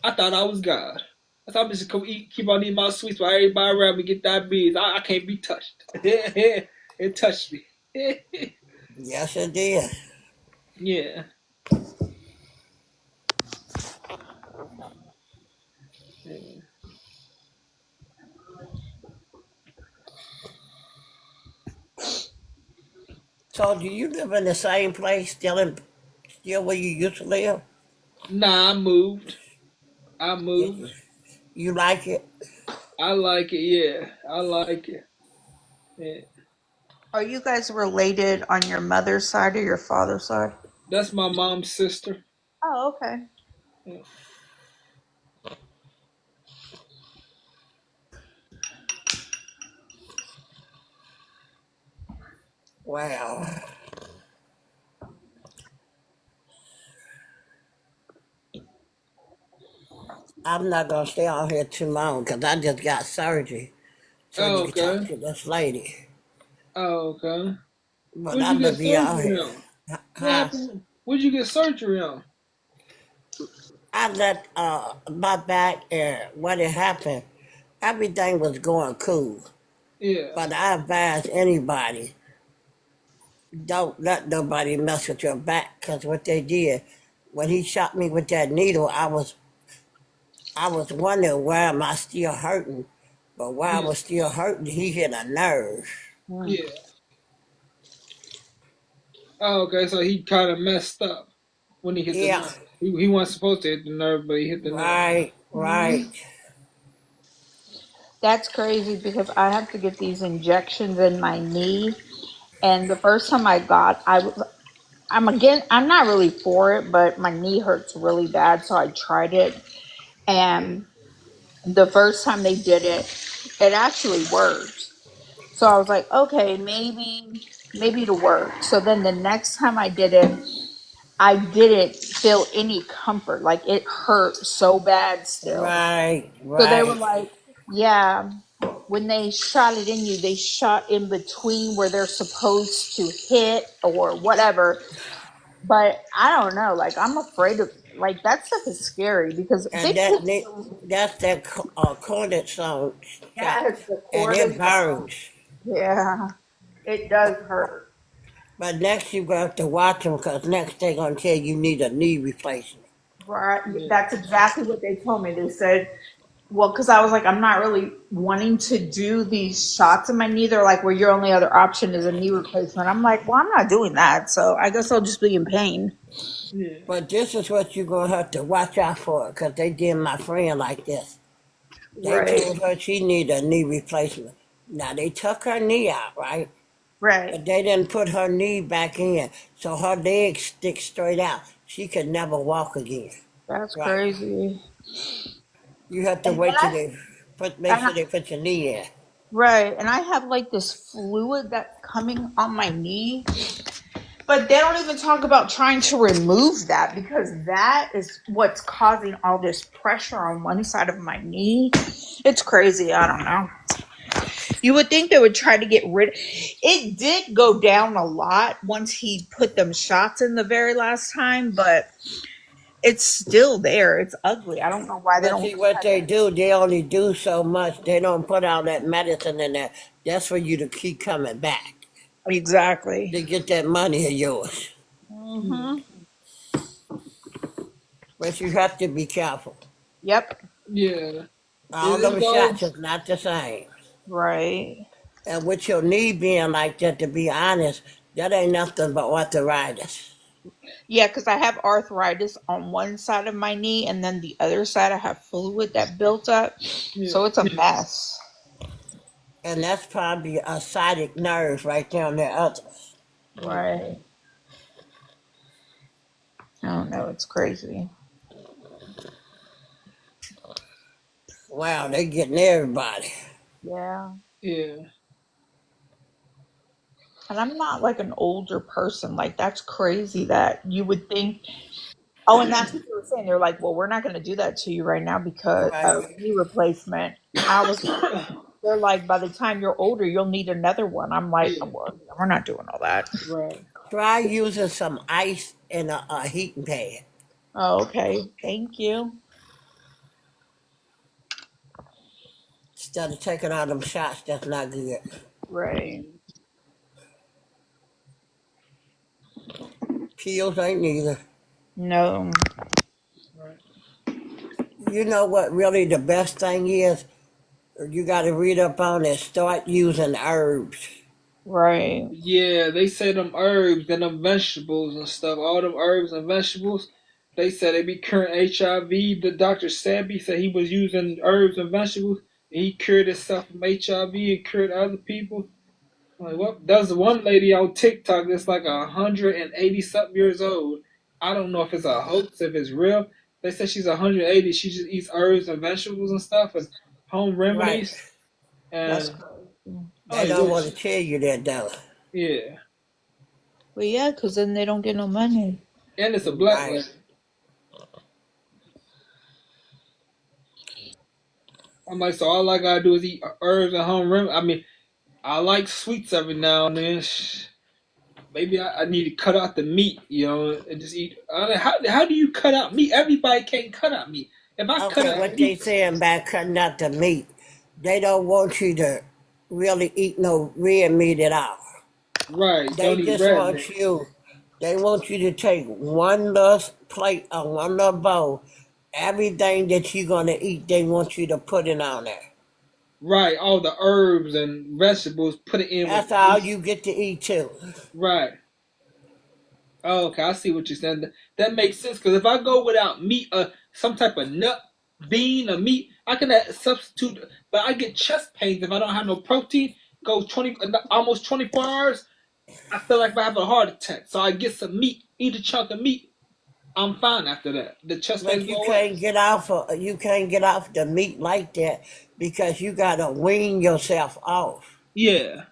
I thought I was God. I thought I'm just gonna keep on eating my sweets while everybody around me get diabetes. I can't be touched. It touched me. Yes, it did. Yeah. So, do you live in the same place, still in Still where you used to live? Nah, I moved. I Did moved. you? You like it? I like it. Yeah, I like it. Yeah. Are you guys related on your mother's side or your father's side? That's my mom's sister. Oh, okay. Yeah. Wow. I'm not gonna stay on here too long because I just got surgery, so you Oh, can talk okay. to this lady. Oh, okay. But Where'd you I'm gonna get be out surgery here. on? What Huh? happened? Where'd you get surgery on? I let my back and when it happened, everything was going cool. Yeah. But I advise anybody, don't let nobody mess with your back because what they did when he shot me with that needle, I was wondering why am I still hurting, but while I Yeah. was still hurting, he hit a nerve. Hmm. Yeah. Oh, okay. So he kind of messed up when he hit the Yeah, nerve. He wasn't supposed to hit the nerve, but he hit the nerve. right, right. That's crazy because I have to get these injections in my knee. And the first time I got, I'm not really for it, but my knee hurts really bad. So I tried it. And the first time they did it, it actually worked. So I was like, okay, maybe it'll work. So then the next time I did it, I didn't feel any comfort. Like it hurt so bad still. Right, So they were right. like, yeah, when they shot it in you, they shot in between where they're supposed to hit or whatever. But I don't know. Like I'm afraid of like that stuff is scary because And they that put Nick, some that's that cornet song shot, gas, the and cord it is burns. yeah, it does hurt. But next you have to watch them because next they're gonna tell you need a knee replacement. Right. Yeah. That's exactly what they told me. They said, well, because I was like, I'm not really wanting to do these shots in my knee. They're like, well, your only other option is a knee replacement. I'm like, well, I'm not doing that. So I guess I'll just be in pain. Yeah. But this is what you're gonna have to watch out for because they did my friend like this. They Right. told her she needed a knee replacement. Now they took her knee out, right? Right. But they didn't put her knee back in, so her legs stick straight out. She could never walk again. That's Right. crazy. You have to And then wait till they make and I, sure they put your knee in. right. And I have like this fluid that's coming on my knee. But they don't even talk about trying to remove that because that is what's causing all this pressure on one side of my knee. It's crazy. I don't know. You would think they would try to get rid. It did go down a lot once he put them shots in the very last time, but it's still there. It's ugly. I don't know why they But don't see what try they do, they only do so much. They don't put all that medicine in there. That's for you to keep coming back. to. Exactly. To get that money of yours. Yeah. Hmm. But you have to be careful. Yep. Yeah. All It them shots goes. is not the same. Right. And with your knee being like that, to be honest, that ain't nothing but arthritis. Yeah, because I have arthritis on one side of my knee, and then the other side I have fluid that built up. Yeah. So it's a mess. And that's probably a sciatic nerve right there on the other. Yeah. Right. I don't know. It's crazy. Wow, they getting everybody. Yeah. Yeah. And I'm not like an older person. Like, that's crazy that you would think. Oh, and that's what they were saying. They're like, well, we're not going to do that to you right now because Right. of knee replacement. I was, they're like, by the time you're older, you'll need another one. I'm like, Yeah. well, we're not doing all that. Right. Try using some ice in a heating pad. Oh, okay. Thank you. Instead of taking all them shots, that's not good. Right. Pills ain't neither. No. Right. You know what really the best thing is? You got to read up on it. Start using herbs. Right. Yeah, they say them herbs and them vegetables and stuff, all them herbs and vegetables, they said they be curing HIV. The Dr. Sebi said he was using herbs and vegetables and he cured himself from HIV and cured other people. Like, what? There's one lady on TikTok that's like 180 something years old. I don't know if it's a hoax, if it's real. They said she's 180. She just eats herbs and vegetables and stuff and home Right. remedies. That's And crazy. They don't want to tell you that though. yeah, Well, yeah, because then they don't get no money. and it's a black Right. lady. I'm like, so all I gotta do is eat herbs and home remedies. I mean, I like sweets every now and then. Maybe I need to cut out the meat, and just eat. How do you cut out meat? Everybody can't cut out meat. If I cut Okay, out what they meat, saying about cutting out the meat, they don't want you to really eat no red meat at all. right? They Don't eat just red want meat. they want you to take one little plate or one little bowl. Everything that you're gonna eat, they want you to put it on there. Right, all the herbs and vegetables, put it in with That's all meat. you get to eat too. Right. Oh, okay, I see what you're saying. That makes sense because if I go without meat, some type of nut, bean, or meat, I can substitute. But I get chest pains if I don't have no protein. Go almost 24 hours. I feel like I have a heart attack. So I get some meat, eat a chunk of meat. I'm fine after that. The chest But pains go away. you can't get off the meat like that because you gotta wean yourself off. Yeah.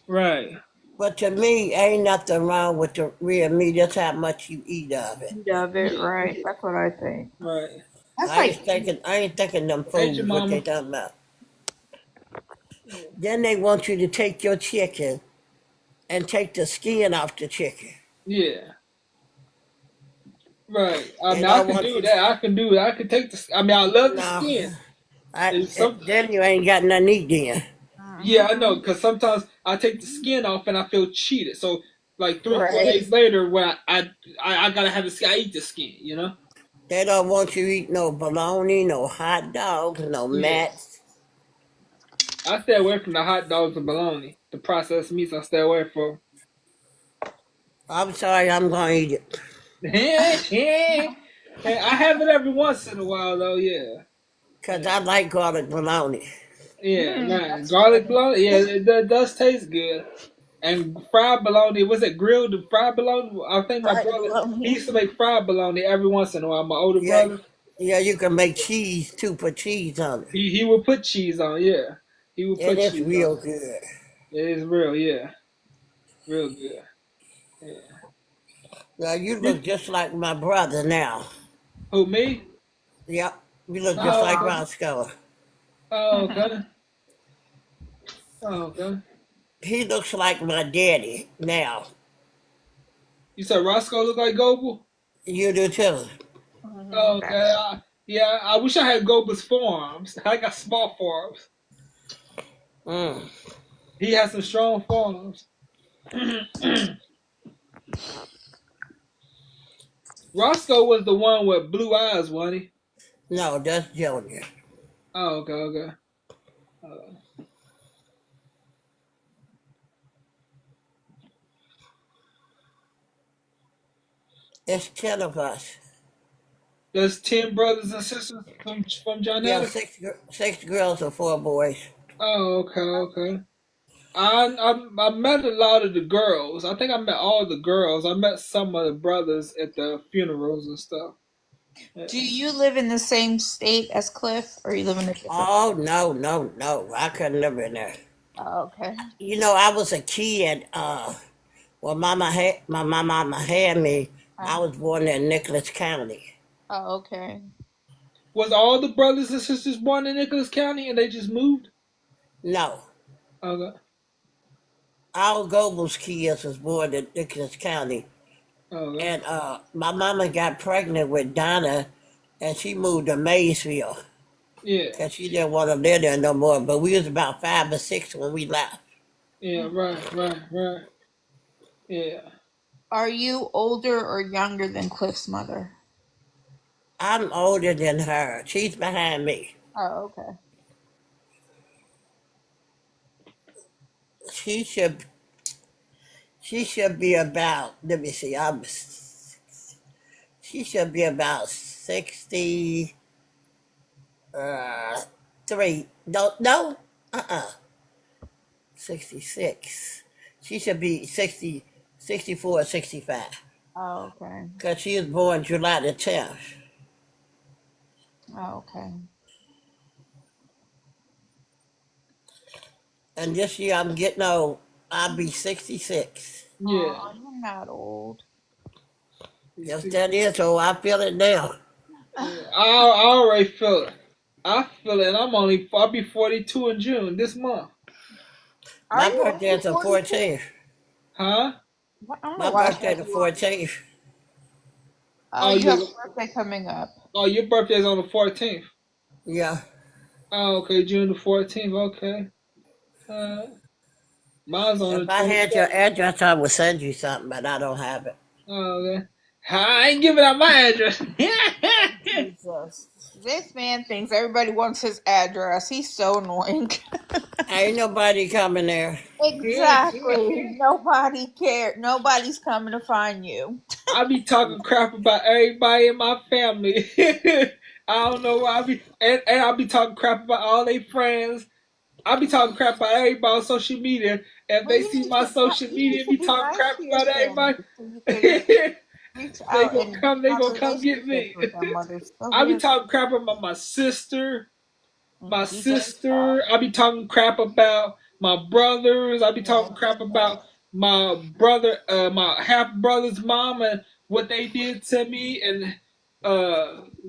Right. But to me, ain't nothing wrong with the real meat. That's how much you eat of it. Eat of it, right? That's what I think. Right. That's I ain't thinking them Hey, foods what they Jemima. talking about. Then they want you to take your chicken and take the skin off the chicken. Yeah. Right. I They mean, I don't can want do you. that. I can do it. I can take the. I mean, I love the No, skin. It's some, then you ain't got nothing to eat then. yeah, I know. Because sometimes I take the skin off and I feel cheated. So, like 3 or 4 Right. days later, when I gotta have the skin, I eat the skin. They don't want you to eat no bologna, no hot dogs, no Yeah. mats. I stay away from the hot dogs and bologna. The processed meats I stay away from. I'm sorry, I'm gonna eat it. Hey, I have it every once in a while though. Yeah. Cause I like garlic bologna. Yeah, man. Garlic bologna. Yeah, it does taste good. And fried bologna, was it grilled and fried bologna? I think my Fried brother, he bologna. used to make fried bologna every once in a while. My older Yeah, brother, yeah, you can make cheese too, put cheese on it. he would put cheese on. Yeah, he would And put it's cheese real on. good. It is real. Yeah, real good. Yeah. Now you You, look just like my brother now. who me? Yep, you look just like Oh, Roscoe. oh, okay. Oh, okay. He looks like my daddy now. You said Roscoe look like Goble? You do too. Oh, okay. Yeah, I wish I had Goble's forearms. I got small forearms. Mm. He has some strong forearms. Roscoe was the one with blue eyes, wasn't he? No, that's Junior. Oh, okay, okay. Uh, It's 10 of us. there's 10 brothers and sisters from Yeah, Jonetta? six girls and 4 boys. Oh, okay, okay. I met a lot of the girls. I think I met all the girls. I met some of the brothers at the funerals and stuff. Yeah. Do you live in the same state as Cliff, or you live in a different? Oh, no, no, no. I couldn't live in there. Oh, okay. You know, I was a kid. When my mama had me, I was born in Nicholas County. Oh, okay. Was all the brothers and sisters born in Nicholas County and they just moved? No, Okay, all Goebel's kids was born in Nicholas County. okay. And my mama got pregnant with Donna, and she moved to Maysville Yeah, because she didn't want to live there no more. But we was about 5 or 6 when we left. yeah, right. Yeah. Are you older or younger than Cliff's mother? I'm older than her. She's behind me. Oh, okay. she should she should be about. Let me see. She should be about 60. 3. No. 66. She should be 60, 64, 65. Oh, okay. Because she was born July the 10th. Oh, okay. And this year I'm getting old. I'll be 66. Yeah. Aw, you're not old. Yes, that is. So I feel it now. I already feel it. I feel it. And I'll be 42 in June this month. My Are you birthday is the only 42? 14th. Huh? I don't My know why I birthday thought the you were. 14th. Oh, Oh, you have you. a birthday coming up. Oh, your birthday's on the 14th. Yeah. Oh, okay, June the 14th. Okay. Mine's on the If I had your 27th. address, I would send you something, but I don't have it. Oh, okay. I ain't giving out my address. Jesus. This man thinks everybody wants his address. He's so annoying. Ain't nobody coming there. Exactly. Nobody cares. Nobody's coming to find you. I be talking crap about everybody in my family. I don't know why and I be talking crap about all their friends. I be talking crap about everybody on social media. If Well, they see my social you media need to be be talking nice crap to your about family everybody, so you can they reach out and they have gonna come get relationships me. with them, whether it's still I be here. talking crap about my sister. Be grateful. I be talking crap about my brothers. I be talking crap about my brother, my half brother's mom and what they did to me, and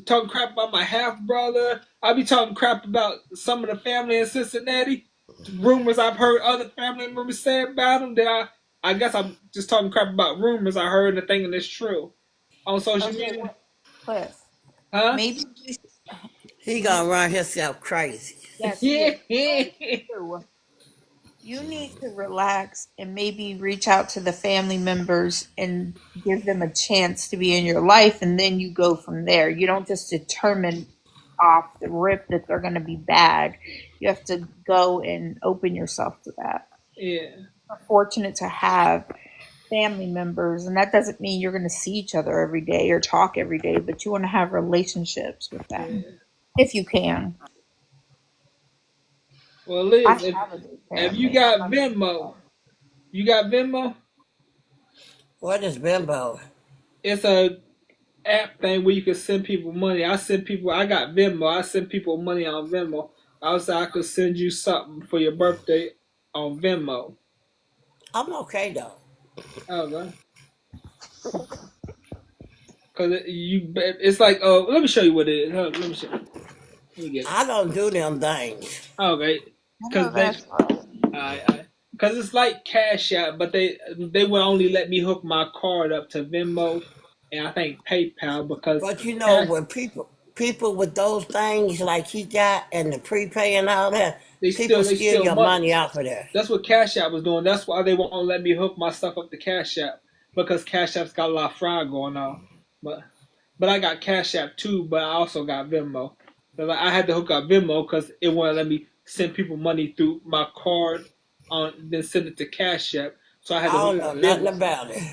talking crap about my half brother. I be talking crap about some of the family in Cincinnati. Rumors I've heard other family members say about them that I guess I'm just talking crap about rumors I heard and thinking it's true on social Okay, media. Cliff. Huh? Maybe you, He gonna run himself crazy. yes, he is. True. You need to relax and maybe reach out to the family members and give them a chance to be in your life, and then you go from there. You don't just determine off the rip that they're going to be bad. You have to go and open yourself to that. Yeah. We're fortunate to have family members, and that doesn't mean you're going to see each other every day or talk every day, but you want to have relationships with them if you can. Well, I Liz, have a big if you family. got Venmo, you got Venmo? What is bimbo? It's a app thing where you can send people money. I got Venmo. I send people money on Venmo. I could send you something for your birthday on Venmo. I'm okay though. Okay. It's like, let me show you what it is. Let me show you. Let me get it. I don't do them things. Okay. I know that's right. Because it's like Cash App, but they will only let me hook my card up to Venmo and I think PayPal because But you know, when people with those things like he got and the prepay and all that, people they steal steal your money off of there. That's what Cash App was doing. That's why they won't let me hook my stuff up to Cash App because Cash App's got a lot of fraud going on. But I got Cash App too, but I also got Venmo. I had to hook up Venmo because it wouldn't let me send people money through my card then send it to Cash App. So I had to I don't hook know up nothing Venmo. about it.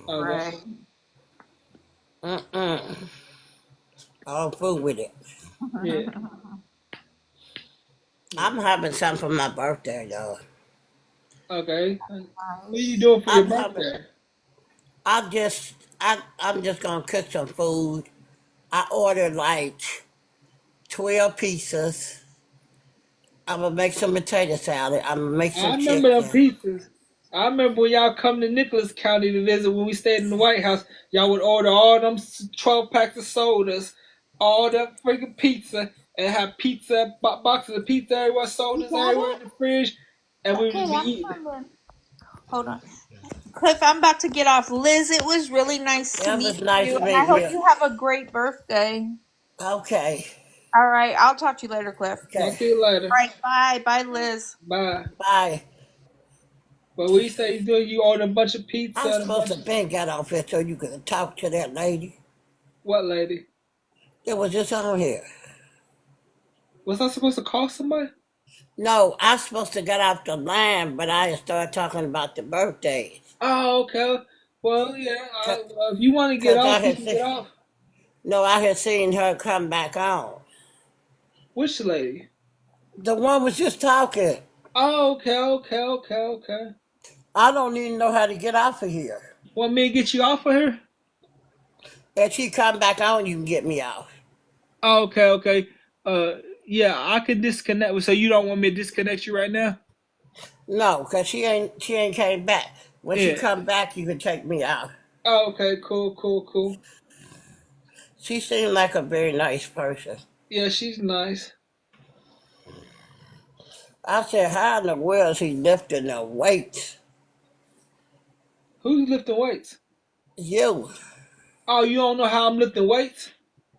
Okay. Right. I don't fool with it. Yeah. I'm having something for my birthday though. Okay. What are you doing for your I'm having. birthday? I'm just gonna cook some food. I ordered like 12 pizzas. I'm gonna make some potato salad. I'm gonna make I some remember them chicken. pizzas. I remember when y'all come to Nicholas County to visit when we stayed in the White House. Y'all would order all them 12 packs of sodas, all that freaking pizza, and have boxes of pizza everywhere, sodas everywhere in the fridge, and we would Okay, be I'm eating. coming. Hold on. Cliff, I'm about to get off. Liz, it was really nice to It meet was nice you, and I meeting hope you. you have a great birthday. Okay. All right, I'll talk to you later, Cliff. Talk Okay. to you later. All right, bye. Bye, Liz. Bye. Bye. But what you say you doing? You ordered a bunch of pizza I'm and a supposed bunch to of... been got off here so you could talk to that lady. What lady? It was just on here. Was I supposed to call somebody? No, I was supposed to get off the line, but I started talking about the birthdays. Oh, okay. Well, yeah. Cause, Well, if you want to get 'cause I off, you had can get seen, off. no, I had seen her come back on. Which lady? The one was just talking. Oh, okay, okay, okay, okay. I don't even know how to get off of here. Want me to get you off of here? If she come back on, you can get me off. Oh, okay, okay. Yeah, I could disconnect. So you don't want me to disconnect you right now? No, cause she ain't came back. When she Yeah. come back, you can take me out. Oh, okay, cool, cool, cool. She seemed like a very nice person. Yeah, she's nice. I said, how in the world is he lifting the weights? Who's lifting weights? You. Oh, you don't know how I'm lifting weights?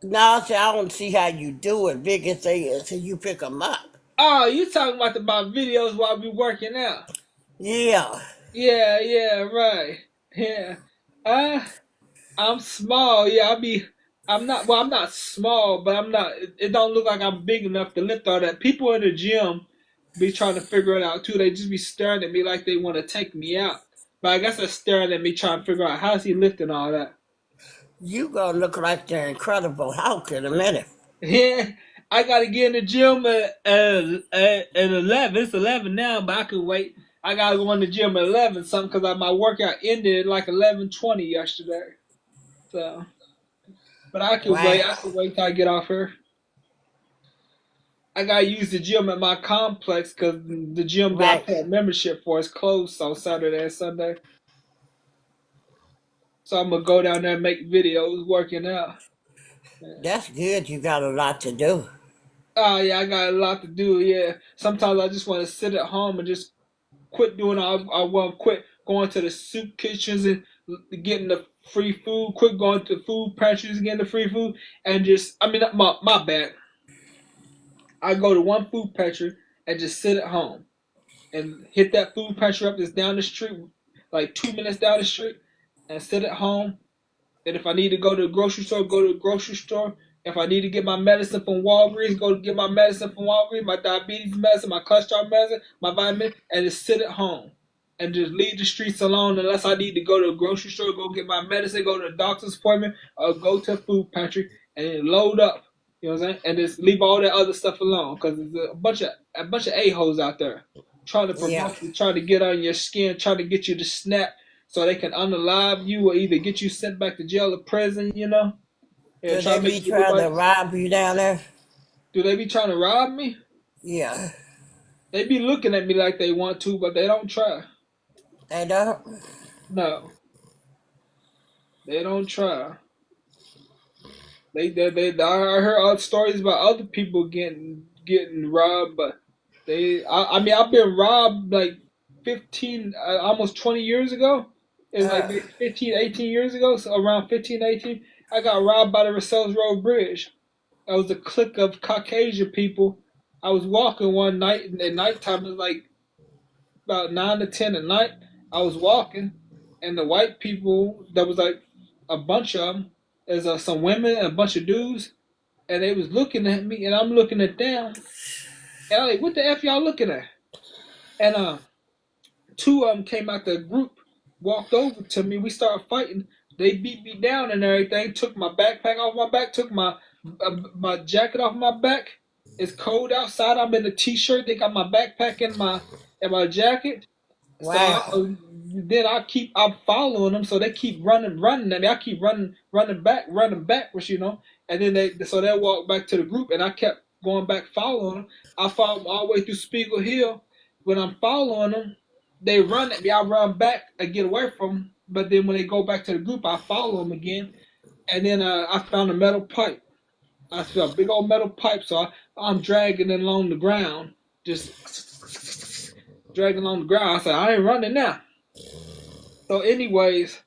No, I said, I don't see how you do it. Biggest thing is you pick them up. Oh, you talking about videos while we working out? Yeah. Yeah, yeah, right. Yeah. I'm small. Yeah, I'm not. Well, I'm not small, but I'm not. It don't look like I'm big enough to lift all that. People in the gym be trying to figure it out too. They just be staring at me like they want to take me out. But I guess they're staring at me trying to figure out how's he lifting all that. You gonna look like the Incredible Hulk in a minute. Yeah, I gotta get in the gym at 11. It's 11 now, but I can wait. I gotta go in the gym at 11 something because my workout ended at like 11:20 yesterday. So, but I can wait. I Wow. can wait till I get off here. I gotta use the gym at my complex because the gym that I Right. pay a membership for is closed on Saturday and Sunday. So I'm gonna go down there and make videos working out. That's good. You got a lot to do. Oh yeah, I got a lot to do. Yeah, sometimes I just want to sit at home and just quit doing all. I want to quit going to the soup kitchens and getting the free food. Quit going to food pantries and getting the free food, and just I mean my bad. I go to one food pantry and just sit at home and hit that food pantry up that's down the street, like 2 minutes down the street, and sit at home. And if I need to go to the grocery store, go to the grocery store. If I need to get my medicine from Walgreens, go to get my medicine from Walgreens, my diabetes medicine, my cholesterol medicine, my vitamin, and just sit at home and just leave the streets alone unless I need to go to a grocery store, go get my medicine, go to a doctor's appointment, or go to a food pantry and then load up. You know what I'm saying? And just leave all that other stuff alone because there's a bunch of a-holes out there trying to Yeah. provoke you, trying to get on your skin, trying to get you to snap so they can unalive you or either get you sent back to jail or prison, you know? Yeah, Do try they to be make you trying look to like. rob you down there? Do they be trying to rob me? Yeah. They be looking at me like they want to, but they don't try. They don't? No, they don't try. I heard other stories about other people getting robbed, but I mean, I've been robbed like 15, almost 20 years ago. It's like Uh, maybe 15, 18 years ago, so around 15, 18. I got robbed by the Russell's Road Bridge. I was a clique of Caucasian people. I was walking one night, and at nighttime, it was like about 9 to 10 at night. I was walking, and the white people, there was like a bunch of them. There's some women and a bunch of dudes, and they was looking at me, and I'm looking at them. And I'm like, what the F y'all looking at? And two of them came out the group, walked over to me. We started fighting. They beat me down and everything. Took my backpack off my back. Took my jacket off my back. It's cold outside. I'm in a t-shirt. They got my backpack and my jacket. So wow. I'm following them. So they keep running at me. I keep running backwards, you know. And then they walk back to the group, and I kept going back following them. I followed them all the way through Spiegel Hill. When I'm following them, they run at me. I run back and get away from them. But then when they go back to the group, I follow them again. And then I found a metal pipe. I saw a big old metal pipe, so I'm dragging it along the ground, just dragging along the ground. I said, I ain't running now. So, anyways,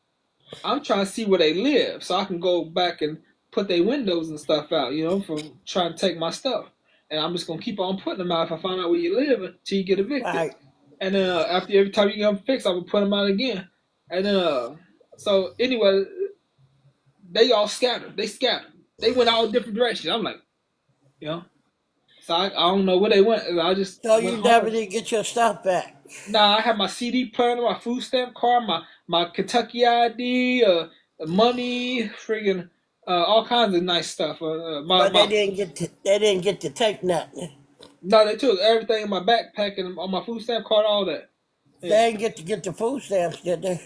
I'm trying to see where they live, so I can go back and put their windows and stuff out, you know, from trying to take my stuff. And I'm just gonna keep on putting them out if I find out where you live until you get evicted. Right. And then after every time you get them fixed, I'm gonna put them out again. And then so anyway, they all scattered. They scattered. They went all different directions. I'm like, you know. So I don't know where they went. I just So went you never home. did get your stuff back. Nah, I had my CD player, my food stamp card, my Kentucky ID, money, friggin' all kinds of nice stuff. But they didn't get to take nothing. No, they took everything in my backpack and on my food stamp card, all that. They Yeah, didn't get to get the food stamps, did they?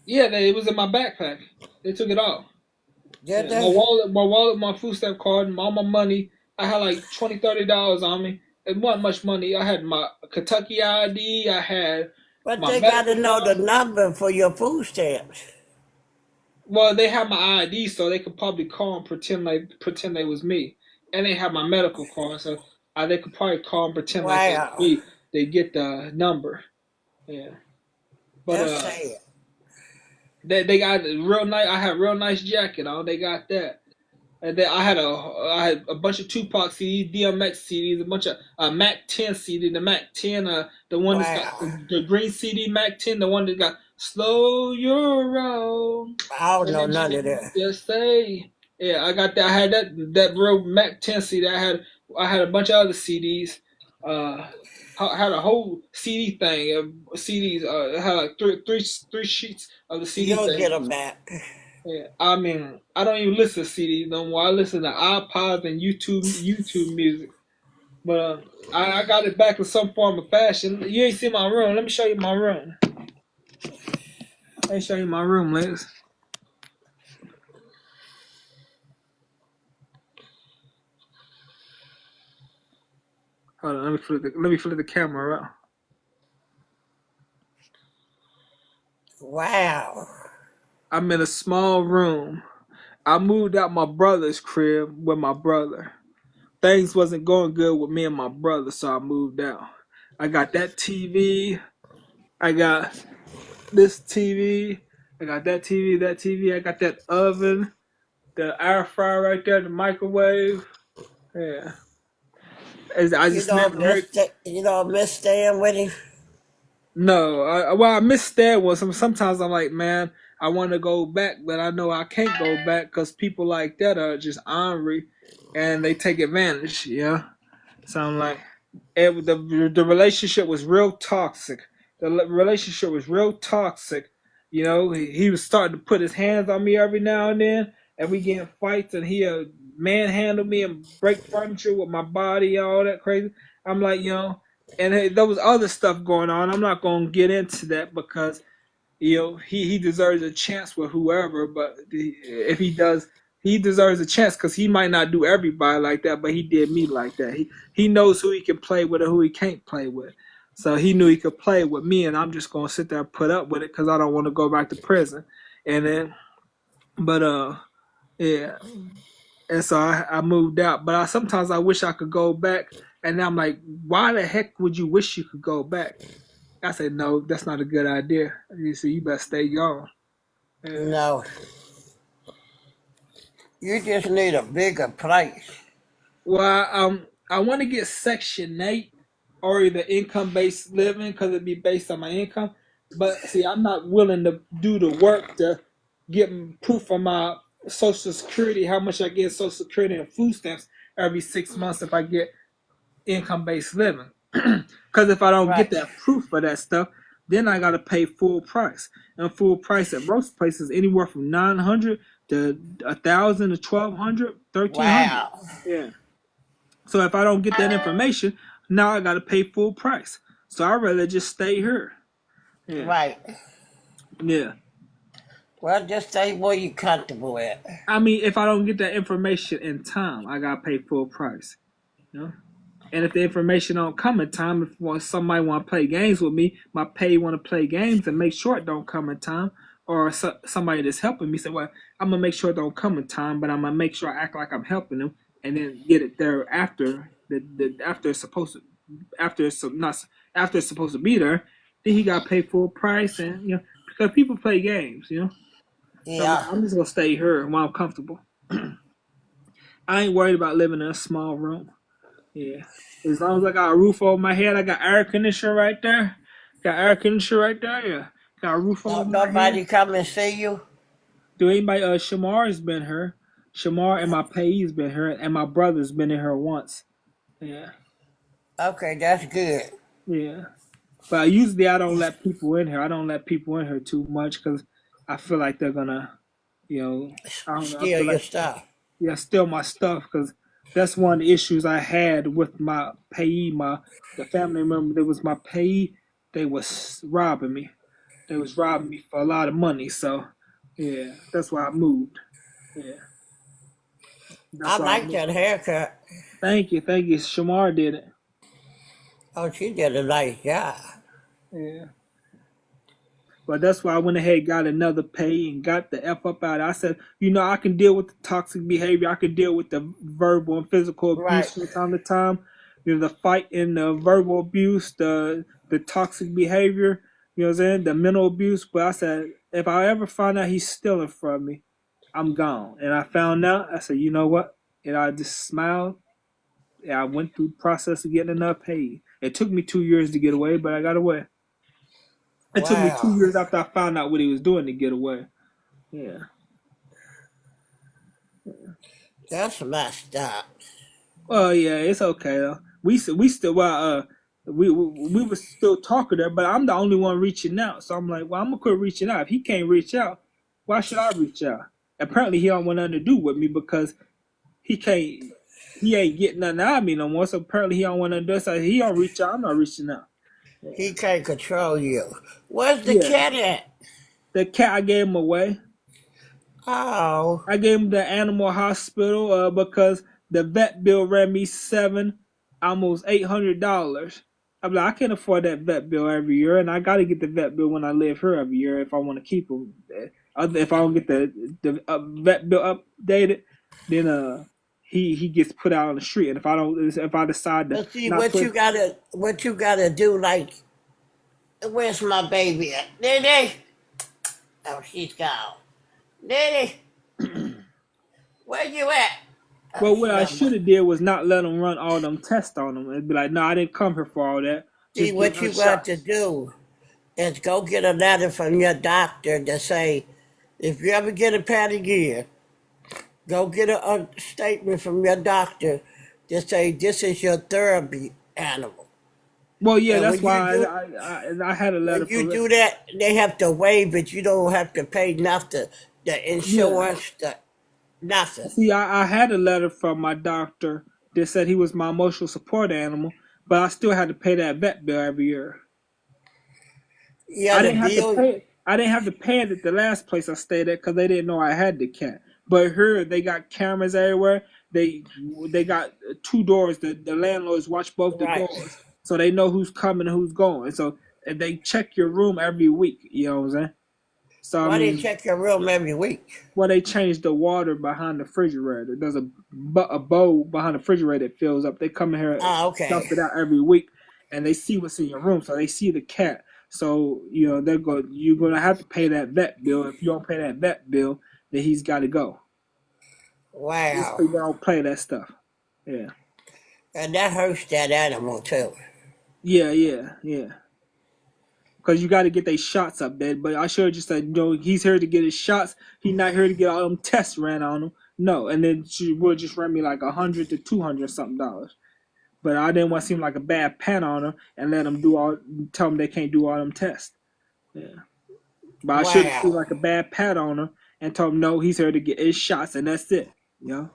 yeah, it was in my backpack. They took it all. Did Yeah, they? my food stamp card, and all my money. I had like $20, $30 on me. It wasn't much money. I had my Kentucky ID. I had But my they got to medical know the card. number for your food stamps. Well, they had my ID, so they could probably call and pretend they was me, and they have my medical card, so they could probably call and pretend like they was Wow. me. They get the number. Yeah, but That's sad. they got a real nice. I had a real nice jacket on. They got that. And then I had a bunch of Tupac CDs, DMX CDs, a bunch of Mac 10 CD, the Mac 10, the one that's got Wow. the green CD Mac 10, the one that got Slow Your Roll. I don't And know then none of that. just say, yeah, I got that. I had that real Mac 10 CD. I had a bunch of other CDs. I had a whole CD thing of CDs. I had like three sheets of the CD You'll thing. get them back. Yeah, I mean, I don't even listen to CDs no more. I listen to iPods and YouTube music. But I got it back in some form of fashion. You ain't seen my room. Let me show you my room. Let me show you my room, Liz. Hold on, let me flip the camera around. Wow. I'm in a small room. I moved out my brother's crib with my brother. Things wasn't going good with me and my brother, so I moved out. I got that TV. I got this TV. I got that TV. I got that oven, the air fryer right there, the microwave. Yeah. I You just don't never heard. miss staying with him? No, I miss that one. Sometimes I'm like, man, I want to go back, but I know I can't go back because people like that are just ornery and they take advantage. Yeah. So I'm like, the relationship was real toxic. The relationship was real toxic. You know, he was starting to put his hands on me every now and then, and we get in fights, and he manhandle me and break furniture with my body, all that crazy. I'm like, and hey, there was other stuff going on. I'm not gonna get into that because he deserves a chance with whoever, but if he does, he deserves a chance because he might not do everybody like that, but he did me like that. He knows who he can play with and who he can't play with. So he knew he could play with me, and I'm just gonna sit there and put up with it because I don't want to go back to prison. And then, but yeah, and so I moved out. But sometimes I wish I could go back, and I'm like, why the heck would you wish you could go back? I said, no, that's not a good idea. You see, you better stay gone. Yeah. No. You just need a bigger place. Well, I want to get Section 8 or either income-based living because it'd be based on my income. But see, I'm not willing to do the work to get proof of my Social Security, how much I get Social Security and food stamps every 6 months if I get income-based living. Because if I don't get Right. that proof for that stuff, then I got to pay full price. And full price at most places anywhere from $900 to $1,000 to $1,200, $1,300. Wow. Yeah. So if I don't get that information, now I got to pay full price. So I'd rather just stay here. Yeah. Right. Yeah. Well, just stay where you're comfortable at. I mean, if I don't get that information in time, I got to pay full price. You know? And if the information don't come in time, if somebody want to play games with me, my pay want to play games and make sure it don't come in time, or somebody that's helping me say, well, I'm going to make sure it don't come in time, but I'm going to make sure I act like I'm helping them and then get it there after it's supposed to be there, then he got to pay full price, and because people play games, So Yeah. I'm just going to stay here while I'm comfortable. I ain't worried about living in a small room. Yeah. As long as I got a roof over my head, I got air conditioner right there. Yeah. Got a roof over my Nobody head. come and see you? Do anybody, Shamar's been here. Shamar and my payee's been here, and my brother's been in here once. Yeah. Okay, that's good. Yeah. But usually I don't let people in here. I don't let people in here too much because I feel like they're gonna, you know, I don't know. I Steal feel your like stuff. yeah, steal my stuff because that's one of the issues I had with my payee, the family member that was my payee. They was robbing me. They was robbing me for a lot of money. So yeah, that's why I moved. Yeah, that's I why I like moved. that haircut. Thank you. Shamar did it. Oh, she did a nice job. Yeah. But that's why I went ahead and got another pay and got the F up out. I said, you know, I can deal with the toxic behavior. I can deal with the verbal and physical Right. abuse from time to time. You know, the fight and the verbal abuse, the toxic behavior, you know what I'm saying, the mental abuse. But I said, if I ever find out he's stealing from me, I'm gone. And I found out, I said, you know what? And I just smiled. And I went through the process of getting enough paid. It took me 2 years to get away, but I got away. It took me 2 Wow. years after I found out what he was doing to get away. Yeah. That's messed up. Well, yeah, it's okay though. We still we were still talking there, but I'm the only one reaching out. So I'm like, well, I'm gonna quit reaching out. If he can't reach out, why should I reach out? Apparently, he don't want nothing to do with me because he can't. He ain't getting nothing out of me no more. So apparently, he don't want nothing to do. So he don't reach out. I'm not reaching out. He can't control you. Where's the Yeah, cat at? the cat I gave him away. Oh, I gave him the animal hospital because the vet bill ran me almost $800. I'm like, I can't afford that vet bill every year, and I got to get the vet bill when I live here every year if I want to keep him. If I don't get the vet bill updated, then he gets put out on the street. And if I decide to let's see not put, what you gotta do. Like, where's my baby at? Nene? Oh, she's gone. Nene, where you at? Oh, well, she what I left my. should have did was not let him run all them tests on him. It'd be like, no, I didn't come here for all that. See, Just give what her you got to shots. do is go get a letter from your doctor to say, if you ever get a Patagonia, go get a statement from your doctor to say this is your therapy animal. Well, yeah, And that's why I had a letter when you from it. do that, they have to waive it. You don't have to pay nothing, the Yeah. insurance, nothing. See, I had a letter from my doctor that said he was my emotional support animal, but I still had to pay that vet bill every year. Yeah, I the didn't have to bill. pay it. I didn't have to pay it at the last place I stayed at because they didn't know I had the cat. But here they got cameras everywhere. They got two doors. The landlords watch both the Right. doors, so they know who's coming and who's going. So and they check your room every week. You know what I'm saying? So I Why they mean, check your room every week? well, they changed the water behind the refrigerator. There's a bowl behind the refrigerator that fills up. They come in here and Ah, okay. dump it out every week, and they see what's in your room. So they see the cat. So you know you're gonna have to pay that vet bill. If you don't pay that vet bill, then he's got to go. These Wow. people don't play that stuff. Yeah, And that hurts that animal too. yeah. Because you got to get their shots up there. But I should have just said, no, he's here to get his shots. He's not here to get all them tests ran on him. No, and then she would just run me like $100 to $200 something dollars. But I didn't want to seem like a bad pat on her and let them tell them they can't do all them tests. Yeah, but I should have seemed Wow. like a bad pat on her and told him no, he's here to get his shots and that's it. You know.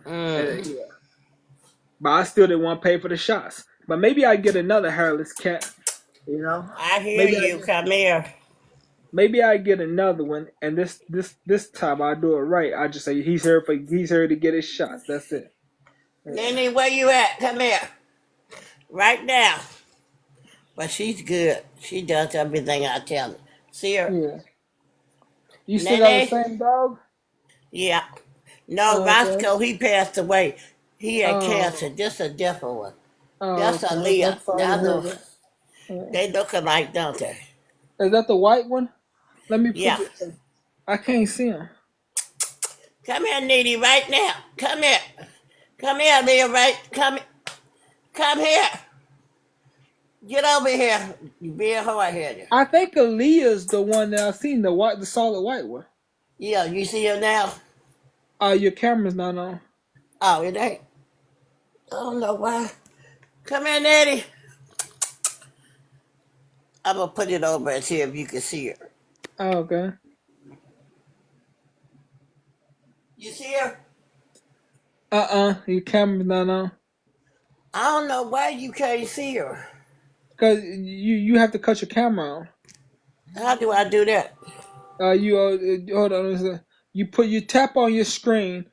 Mm. Yeah. But I still didn't want to pay for the shots. But maybe I get another hairless cat. You know. I hear Maybe you. Come here. Maybe I get another one, and this time I do it right. I just say he's here to get his shots. That's it. Lenny, where you at? Come here. Right now. But she's good. She does everything I tell her. See her? Yeah. You still got the Nene? same dog? Yeah. No, Oh, okay. Roscoe, he passed away. He had cancer. Oh, This a different one. oh, That's a okay. I'm Leah. sorry to hear that. Yeah. They look alike, don't they? Is that the white one? Let me put Yeah. it. I can't see him. Come here, Needy, right now. Come here. Come here, Leah, right? Come here. Get over here. You being hard-headed. I think Aaliyah's the one that I've seen, the solid white one. Yeah, you see her now? Your camera's not on. Oh, it ain't. don't know why. Come here, Nettie. I'm gonna put it over and see if you can see her. Oh, okay. You see her? Your camera's not on. I don't know why you can't see her. Cause you have to cut your camera on. How do I do that? Hold on a second. You tap on your screen,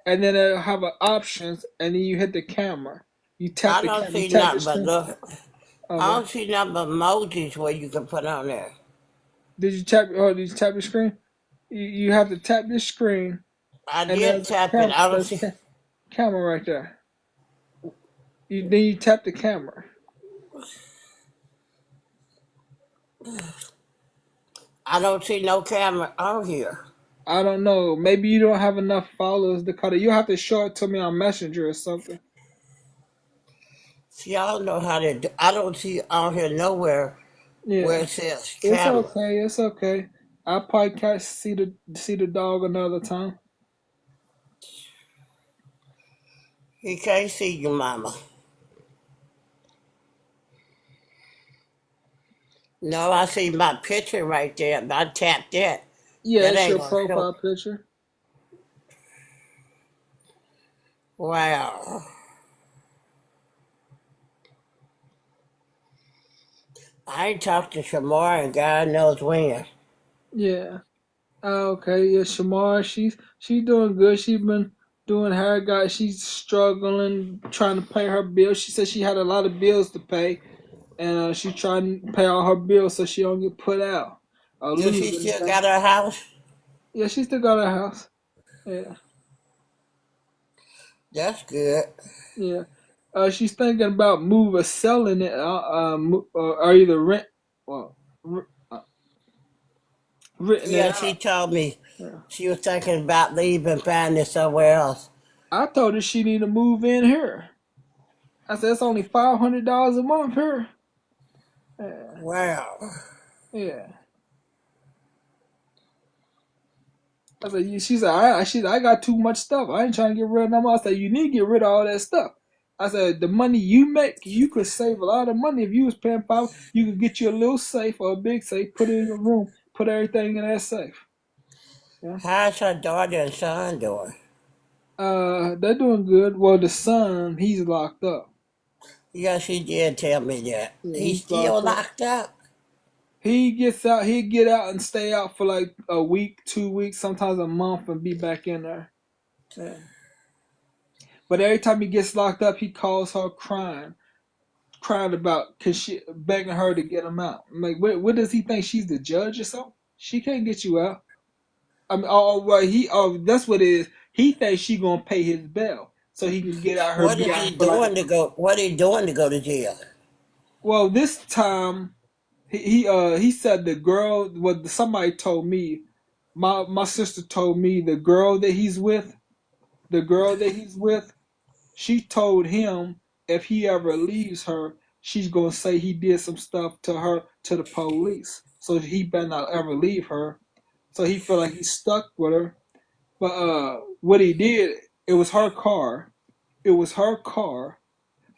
and then it'll have options, and then you hit the camera. You tap I the don't camera, you see tap the nothing but screen. look. I Okay. don't see nothing but emojis where you can put on there. Did you tap the screen? You have to tap your screen, I and did tap it. I don't there's see. a camera right there. Then you tap the camera. I don't see no camera on here. I don't know. Maybe you don't have enough followers to cut it. You have to show it to me on Messenger or something. See, I don't know how to do. I don't see on here nowhere where Yeah, it says it's camera. okay. It's okay. I'll probably see the dog another time. He can't see you, mama. No, I see my picture right there. I tapped that. Yeah, That it's ain't your gonna profile show. picture. Wow. I ain't talked to Shamar and God knows when. Yeah. Okay. Yeah, Shamar, she's doing good. She's been doing her guy. She's struggling trying to pay her bills. She said she had a lot of bills to pay, and she's trying to pay all her bills so she don't get put out or Do lose she still anything. got her house? Yeah, she still got her house. Yeah. That's good. Yeah. She's thinking about selling it, or either well, renting it Yeah, she out. told me Yeah. she was thinking about leaving, finding somewhere else. I told her she need to move in here. I said it's only $500 a month here. Yeah. Wow. Yeah. I said, she said, I got too much stuff. I ain't trying to get rid of no more. I said, you need to get rid of all that stuff. I said, the money you make, you could save a lot of money if you was paying $5. You could get you a little safe or a big safe, put it in your room, put everything in that safe. Yeah. How's her daughter and son doing? They're doing good. Well, the son, he's locked up. Yeah, she did tell me that. Yeah, He's he's still locked up. locked up. He gets out. He'd get out and stay out for like a week, 2 weeks, sometimes a month, and be back in there. Yeah. But every time he gets locked up, he calls her crying about begging her to get him out. I'm like, what does he think? She's the judge or something? She can't get you out. I mean, that's what it is. He thinks she gonna pay his bail so he can get out her. What is he doing to go? What he doing to go to jail? Well, this time he said the girl. What somebody told me, my sister told me the girl that he's with, she told him if he ever leaves her, she's gonna say he did some stuff to her to the police. So he better not ever leave her. So he feel like he's stuck with her. But what he did, it was her car. It was her car.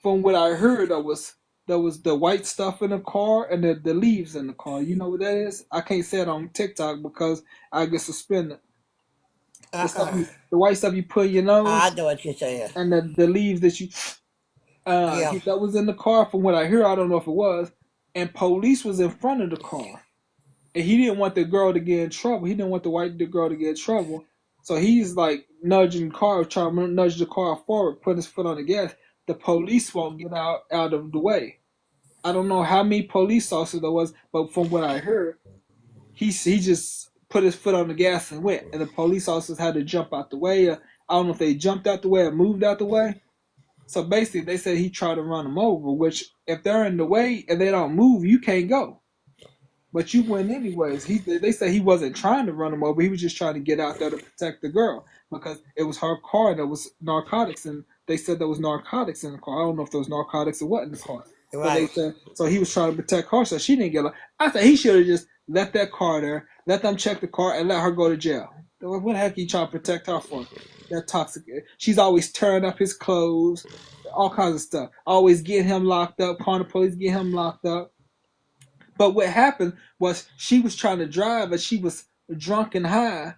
From what I heard, there was the white stuff in the car and the leaves in the car. You know what that is? I can't say it on TikTok because I get suspended. The white stuff you put in your nose. I know what you're saying. And the leaves that you Yeah. that was in the car. From what I hear, I don't know if it was. And police was in front of the car, and he didn't want the girl to get in trouble. He didn't want the girl to get in trouble. So he's like nudging the car, trying to nudge the car forward, putting his foot on the gas. The police won't get out of the way. I don't know how many police officers there was, but from what I heard, he just put his foot on the gas and went, and the police officers had to jump out the way. I don't know if they jumped out the way or moved out the way. So basically, they said he tried to run them over, which if they're in the way and they don't move, you can't go. But you win anyways. They said he wasn't trying to run him over. He was just trying to get out there to protect the girl because it was her car and there was narcotics, and they said there was narcotics in the car. I don't know if there was narcotics or what in the car. Right. But they said, so he was trying to protect her so she didn't get. I said he should have just left that car there, let them check the car, and let her go to jail. What the heck are you trying to protect her for? That toxic. She's always tearing up his clothes, all kinds of stuff. Always getting him locked up, calling the police, get him locked up. But what happened was she was trying to drive, and she was drunk and high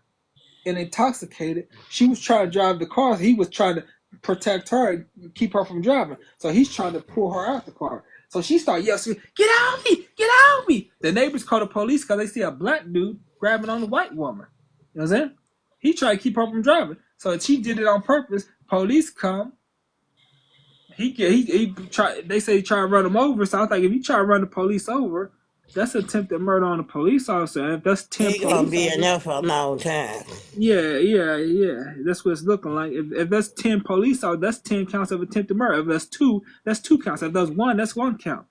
and intoxicated. She was trying to drive the car. He was trying to protect her and keep her from driving. So he's trying to pull her out the car. So she started yelling, "Get out of me! Get out of me!" The neighbors call the police because they see a black dude grabbing on a white woman. You know what I'm saying? He tried to keep her from driving. So she did it on purpose. Police come. He try. They say he tried to run him over. So I was like, if you try to run the police over, that's attempted murder on a police officer. And if that's 10 He gonna police be officers, in there for a long time. yeah. That's what it's looking like. If that's 10 police officers, that's 10 counts of attempted murder. If that's 2, that's 2 counts. If that's 1, that's 1 count.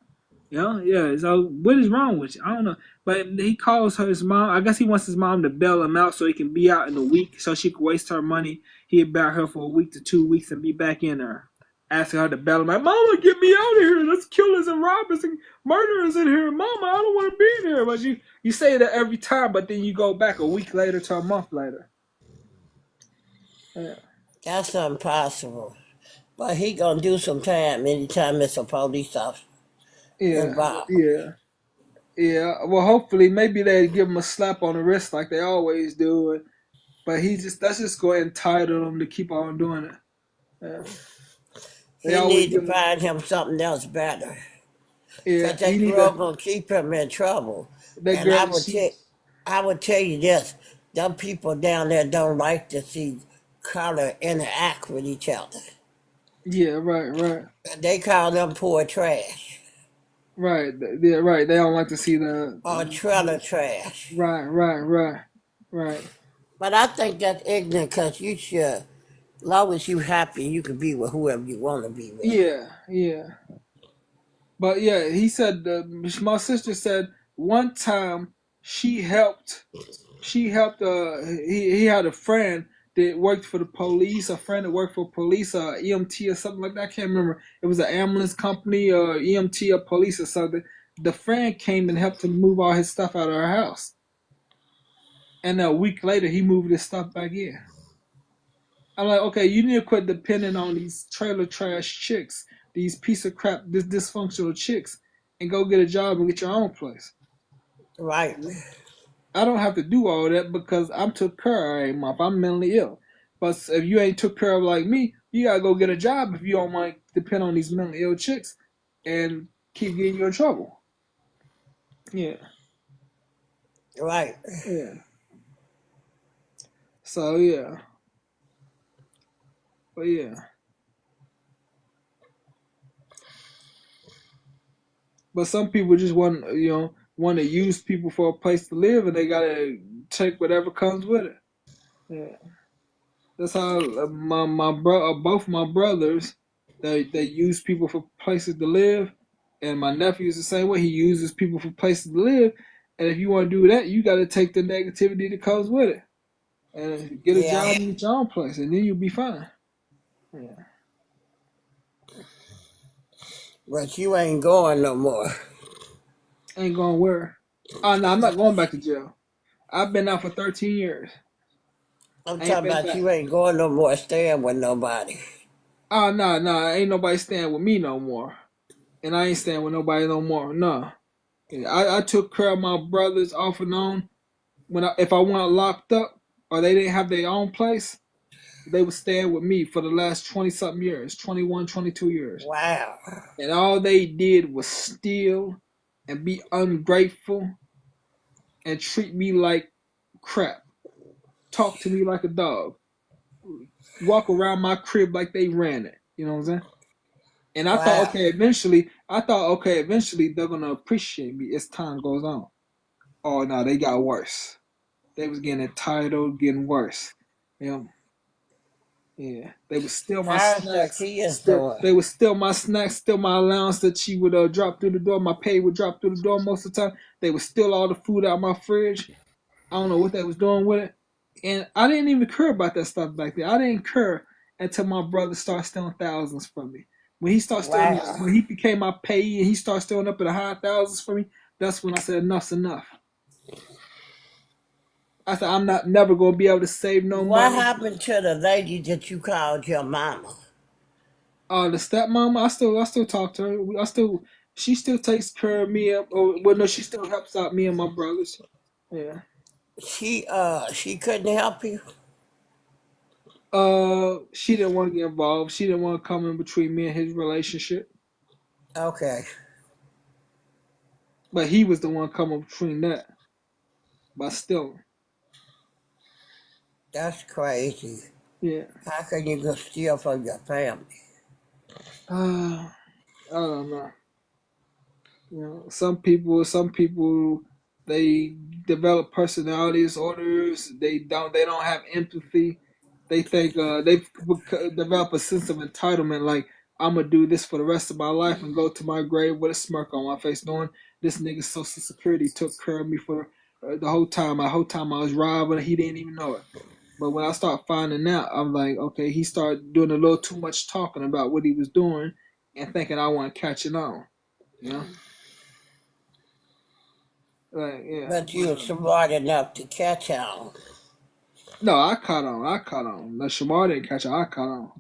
You know, yeah. So what is wrong with you? I don't know. But he calls her his mom. I guess he wants his mom to bail him out so he can be out in a week, so she could waste her money. He'd bail her for a week to 2 weeks and be back in there, asking her to bail him out. Mama, get me out of here. There's killers and robbers and murderers in here. Mama, I don't want to be in here. But you say that every time, but then you go back a week later to a month later. Yeah. That's impossible. But he gonna do some time anytime it's a police officer involved. Yeah. Well, hopefully, maybe they give him a slap on the wrist like they always do. But that's just going to entitle him to keep on doing it. Yeah. He need to find him something else better. Yeah, Because that girl gonna keep him in trouble. And I would tell you this: them people down there don't like to see color interact with each other. Yeah, right. They call them poor trash. Right, yeah, right. They don't like to see the or trailer trash. Right. But I think that's ignorant because you should, as long as you happy, you can be with whoever you want to be with. Yeah. But yeah, he said, my sister said one time he had a friend that worked for the police, a friend that worked for police, EMT or something like that. I can't remember. It was an ambulance company or EMT or police or something. The friend came and helped him move all his stuff out of our house. And a week later, he moved his stuff back in. I'm like, okay, you need to quit depending on these trailer trash chicks, these piece of crap, this dysfunctional chicks, and go get a job and get your own place. Right. I don't have to do all that because I'm took care of every month. I'm mentally ill. But if you ain't took care of like me, you gotta go get a job if you don't want to depend on these mentally ill chicks and keep getting you in trouble. Yeah. Right. Yeah. So yeah. But yeah. But some people just want to use people for a place to live, and they gotta take whatever comes with it. Yeah. That's how both my brothers, they use people for places to live, and my nephew is the same way. He uses people for places to live, and if you want to do that, you got to take the negativity that comes with it, and get a job and get your own place, and then you'll be fine. Yeah. But you ain't going no more. Ain't going where? Oh no, I'm not going back to jail. I've been out for 13 years. I'm talking about you ain't going no more staying with nobody. Oh, no, ain't nobody staying with me no more. And I ain't staying with nobody no more, no. I took care of my brothers off and on. If I went locked up or they didn't have their own place, they were staying with me for the last 20-something years, 21, 22 years. Wow. And all they did was steal and be ungrateful and treat me like crap. Talk to me like a dog. Walk around my crib like they ran it. You know what I'm saying? And I thought, okay, eventually they're going to appreciate me as time goes on. Oh, no, they got worse. They was getting entitled, getting worse. You know? Yeah. They would steal my snacks. They would steal my snacks, steal my allowance that she would drop through the door. My pay would drop through the door most of the time. They would steal all the food out of my fridge. I don't know what they was doing with it. And I didn't even care about that stuff back then. I didn't care until my brother started stealing thousands from me. When he started stealing, when he became my payee and he started stealing up in the high thousands from me, that's when I said enough's enough. I said, I'm not never gonna be able to save no What money. happened to the lady that you called your mama? The stepmom, I still talk to her. She still takes care of me. Well, no, she still helps out me and my brothers. Yeah. She couldn't help you? She didn't want to get involved. She didn't want to come in between me and his relationship. Okay. But he was the one coming between that. But still, That's crazy. yeah. How can you go steal from your family? I don't know. You know, some people, they develop personality disorders. They don't have empathy. They think they develop a sense of entitlement. Like, I'm gonna do this for the rest of my life and go to my grave with a smirk on my face, knowing this nigga's Social Security took care of me for the whole time. The whole time I was robbing, he didn't even know it. But when I start finding out, I'm like, okay, he started doing a little too much talking about what he was doing and thinking I want to catch it on. You know? Like, yeah. But you were smart enough to catch on. No, I caught on. The Shamar didn't catch on. I caught on.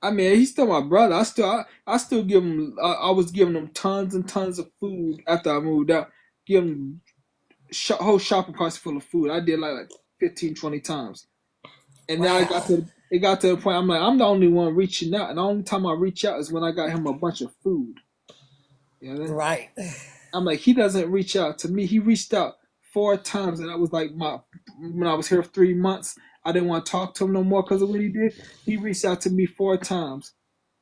I mean, he's still my brother. I still give him. I was giving him tons and tons of food after I moved out. Give him whole shopping carts full of food. I did like 15, 20 times. And now it got to the point. I'm like, I'm the only one reaching out, and the only time I reach out is when I got him a bunch of food. You know what I mean? Right. I'm like, he doesn't reach out to me. He reached out 4 times, and that was like when I was here for 3 months. I didn't want to talk to him no more because of what he did. He reached out to me 4 times,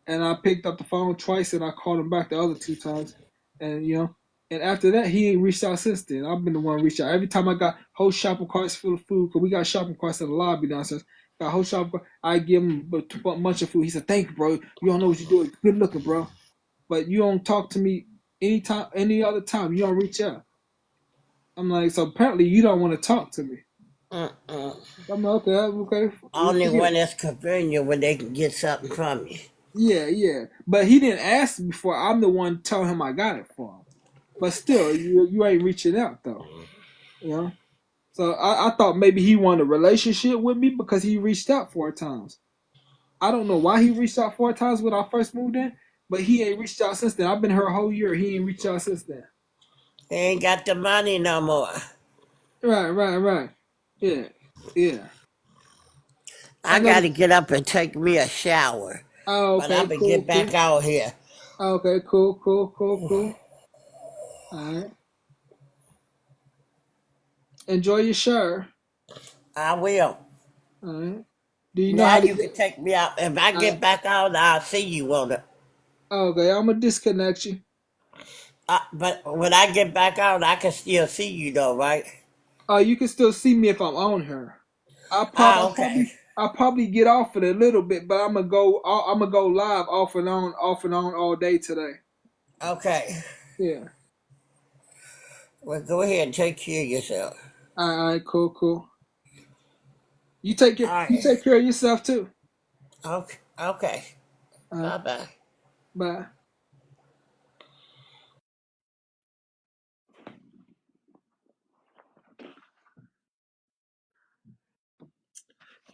and I picked up the phone twice, and I called him back the other 2 times, and and after that, he ain't reached out since then. I've been the one to reach out every time I got whole shopping carts full of food, because we got shopping carts in the lobby downstairs. Got whole shopping cart. I give him a bunch of food. He said, "Thank you, bro. You don't know what you're doing. Good looking, bro, but you don't talk to me." Anytime, any other time, you don't reach out. I'm like, so apparently you don't want to talk to me. I'm like, okay. Only when it's convenient when they can get something from you. Yeah. But he didn't ask me before. I'm the one telling him I got it for him. But still, you ain't reaching out though. You know. So I thought maybe he wanted a relationship with me because he reached out 4 times. I don't know why he reached out 4 times when I first moved in. But he ain't reached out since then. I've been here a whole year. He ain't reached out since then. They ain't got the money no more. Right. Yeah. I got to get up and take me a shower. Oh, okay. But I'm going to get back out here. Okay, cool. All right. Enjoy your shower. I will. All right. Do you know Now how you can take me out. If I get back out, I'll see you on it. Okay, I'm going to disconnect you. But when I get back out, I can still see you though, right? You can still see me if I'm on her. I'll probably get off it a little bit, but I'm gonna go live off and on all day today. Okay. Yeah. Well, go ahead and take care of yourself. All right, cool. You take care of yourself too. Okay. Bye. Bye.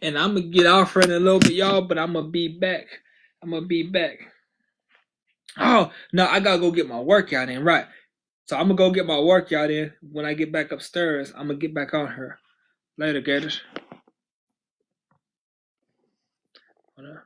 And I'm going to get off in a little bit, y'all, but I'm going to be back. Oh, no, I got to go get my workout in, right. So I'm going to go get my workout in. When I get back upstairs, I'm going to get back on her. Later, Gators. Whatever.